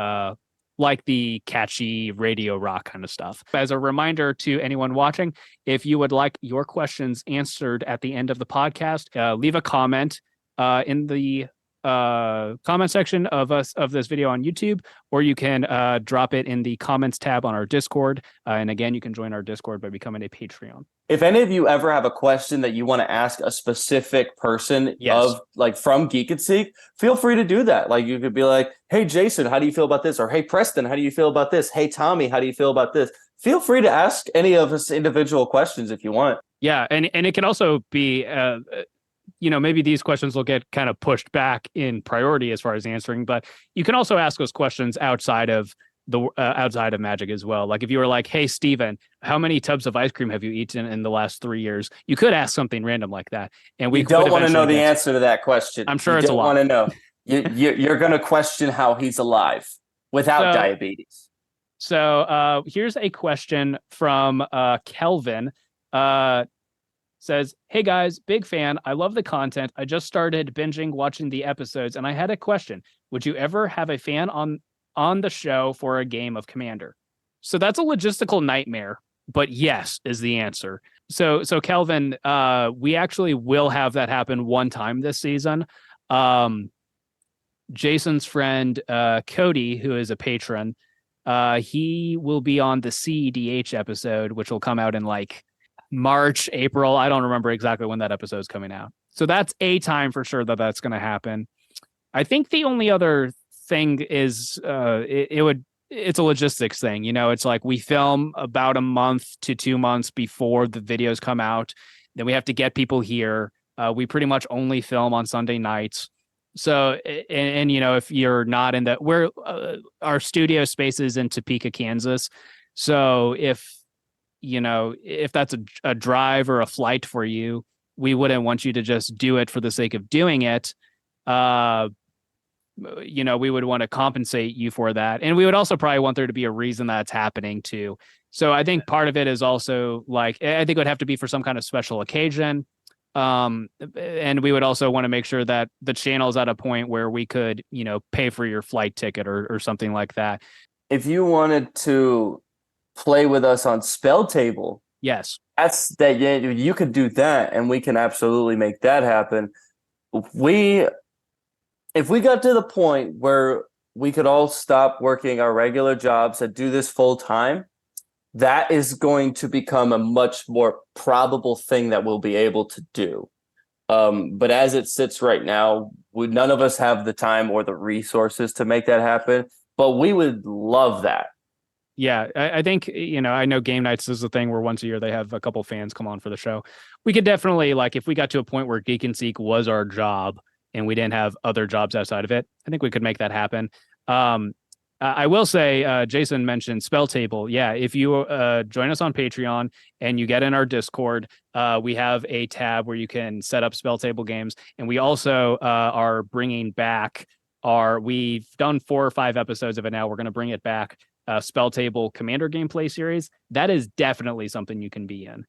like the catchy radio rock kind of stuff. As a reminder to anyone watching, if you would like your questions answered at the end of the podcast, leave a comment in the comment section of this video on YouTube, or you can drop it in the comments tab on our Discord. And again, you can join our Discord by becoming a Patreon. If any of you ever have a question that you want to ask a specific person of like from Geek and Seek, feel free to do that. Like you could be like, hey, Jason, how do you feel about this? Or hey, Preston, how do you feel about this? Hey, Tommy, how do you feel about this? Feel free to ask any of us individual questions if you want. Yeah. And it can also be, maybe these questions will get kind of pushed back in priority as far as answering, but you can also ask us questions outside of Magic as well. Like if you were like, hey, Steven, how many tubs of ice cream have you eaten in the last 3 years? You could ask something random like that. And we don't want to know the answer to that question. I'm sure it's a lot. Want to know. You're going to question how he's alive without diabetes. So here's a question from Kelvin. Says, hey guys, big fan. I love the content. I just started binging watching the episodes, and I had a question. Would you ever have a fan on the show for a game of Commander? So that's a logistical nightmare, but yes is the answer. So Kelvin, we actually will have that happen one time this season. Jason's friend Cody, who is a patron, he will be on the CEDH episode, which will come out in like March, April. I don't remember exactly when that episode is coming out. So that's a time for sure that's going to happen. I think the only other thing is it's a logistics thing. It's like we film about a month to 2 months before the videos come out. Then we have to get people here. We pretty much only film on Sunday nights. So, and if you're not in our studio space is in Topeka, Kansas. So if that's a drive or a flight for you, we wouldn't want you to just do it for the sake of doing it. We would want to compensate you for that. And we would also probably want there to be a reason that's happening too. So I think part of it is also like, I think it would have to be for some kind of special occasion. And we would also want to make sure that the channel's at a point where we could, pay for your flight ticket or something like that. If you wanted to play with us on Spell Table, yes, you could do that, and we can absolutely make that happen. If we got to the point where we could all stop working our regular jobs and do this full time, that is going to become a much more probable thing that we'll be able to do. But as it sits right now, none of us have the time or the resources to make that happen, but we would love that. Yeah, I think, I know game nights is a thing where once a year they have a couple fans come on for the show. We could definitely, like, if we got to a point where Geek and Seek was our job and we didn't have other jobs outside of it, I think we could make that happen. I will say, Jason mentioned Spell Table. Yeah, if you join us on Patreon and you get in our Discord, we have a tab where you can set up Spell Table games. And we also are bringing back we've done 4 or 5 episodes of it now. We're going to bring it back. Spell Table Commander gameplay series. That is definitely something you can be in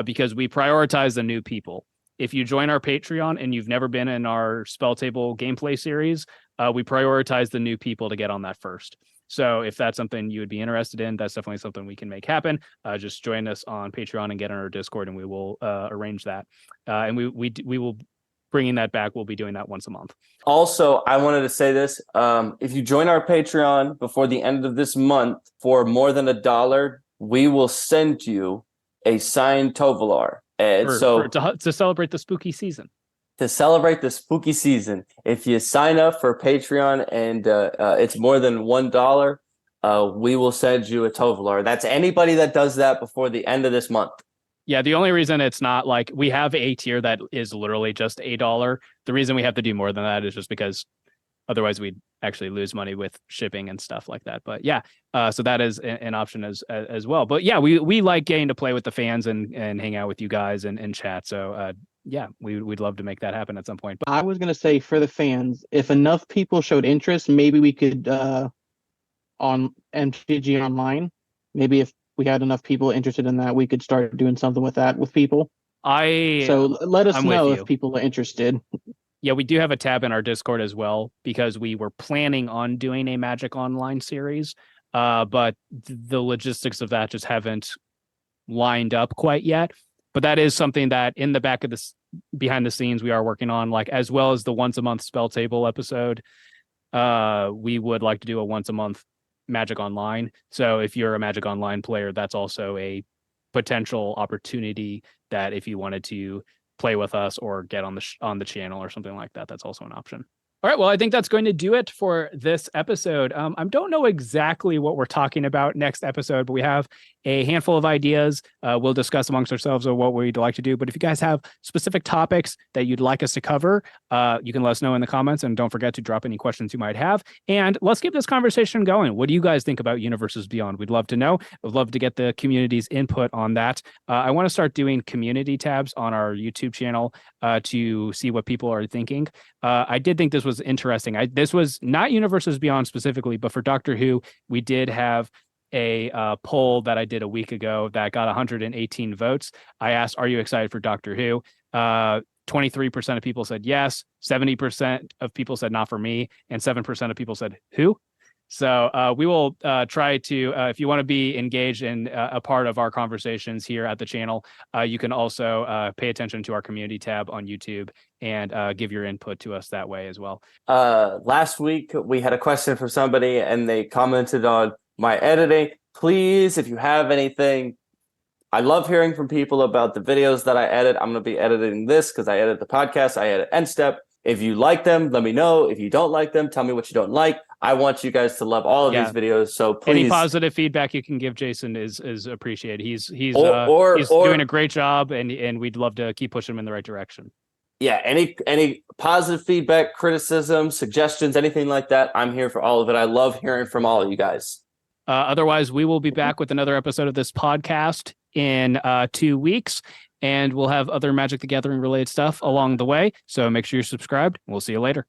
because we prioritize the new people. If you join our Patreon and you've never been in our Spell Table gameplay series, we prioritize the new people to get on that first. So if that's something you would be interested in, that's definitely something we can make happen. Just join us on Patreon and get on our Discord, and we will arrange that. And we will bringing that back. We'll be doing that once a month. Also, I wanted to say this. If you join our Patreon before the end of this month for more than $1, we will send you a signed Tovolar. And to celebrate the spooky season. To celebrate the spooky season, if you sign up for Patreon and it's more than $1, we will send you a Tovolar. That's anybody that does that before the end of this month. Yeah, the only reason it's not like we have a tier that is literally just $1. The reason we have to do more than that is just because otherwise we'd actually lose money with shipping and stuff like that. But yeah, so that is an option as well. But yeah, we like getting to play with the fans and hang out with you guys and chat. So yeah, we'd love to make that happen at some point. But I was going to say for the fans, if enough people showed interest, maybe we could on MTG Online, maybe if we had enough people interested in that, we could start doing something with that with people. So let us know if people are interested. Yeah, we do have a tab in our Discord as well because we were planning on doing a Magic Online series, but the logistics of that just haven't lined up quite yet. But that is something that in the back of behind the scenes we are working on, like as well as the once a month spell table episode. We would like to do a once a month Magic Online. So if you're a Magic Online player, that's also a potential opportunity that if you wanted to play with us or get on the channel or something like that, that's also an option. All right, well, I think that's going to do it for this episode. I don't know exactly what we're talking about next episode, but we have a handful of ideas. We'll discuss amongst ourselves of what we'd like to do. But if you guys have specific topics that you'd like us to cover, you can let us know in the comments. And don't forget to drop any questions you might have. And let's keep this conversation going. What do you guys think about Universes Beyond? We'd love to know. We'd love to get the community's input on that. I want to start doing community tabs on our YouTube channel to see what people are thinking. I did think this was interesting. This was not Universes Beyond specifically, but for Doctor Who, we did have a poll that I did a week ago that got 118 votes. I asked, "Are you excited for Doctor Who?" 23% of people said yes, 70% of people said not for me, and 7% of people said who. So we will try to, if you want to be engaged in a part of our conversations here at the channel, you can also pay attention to our community tab on YouTube and give your input to us that way as well. Last week, we had a question from somebody and they commented on my editing. Please, if you have anything, I love hearing from people about the videos that I edit. I'm going to be editing this because I edit the podcast. I edit End Step. If you like them, let me know. If you don't like them, tell me what you don't like. I want you guys to love all of these videos. So please, any positive feedback you can give Jason is appreciated. He's doing a great job, and we'd love to keep pushing him in the right direction. Yeah, any positive feedback, criticism, suggestions, anything like that, I'm here for all of it. I love hearing from all of you guys. Otherwise, we will be back with another episode of this podcast in 2 weeks, and we'll have other Magic the Gathering related stuff along the way. So make sure you're subscribed. We'll see you later.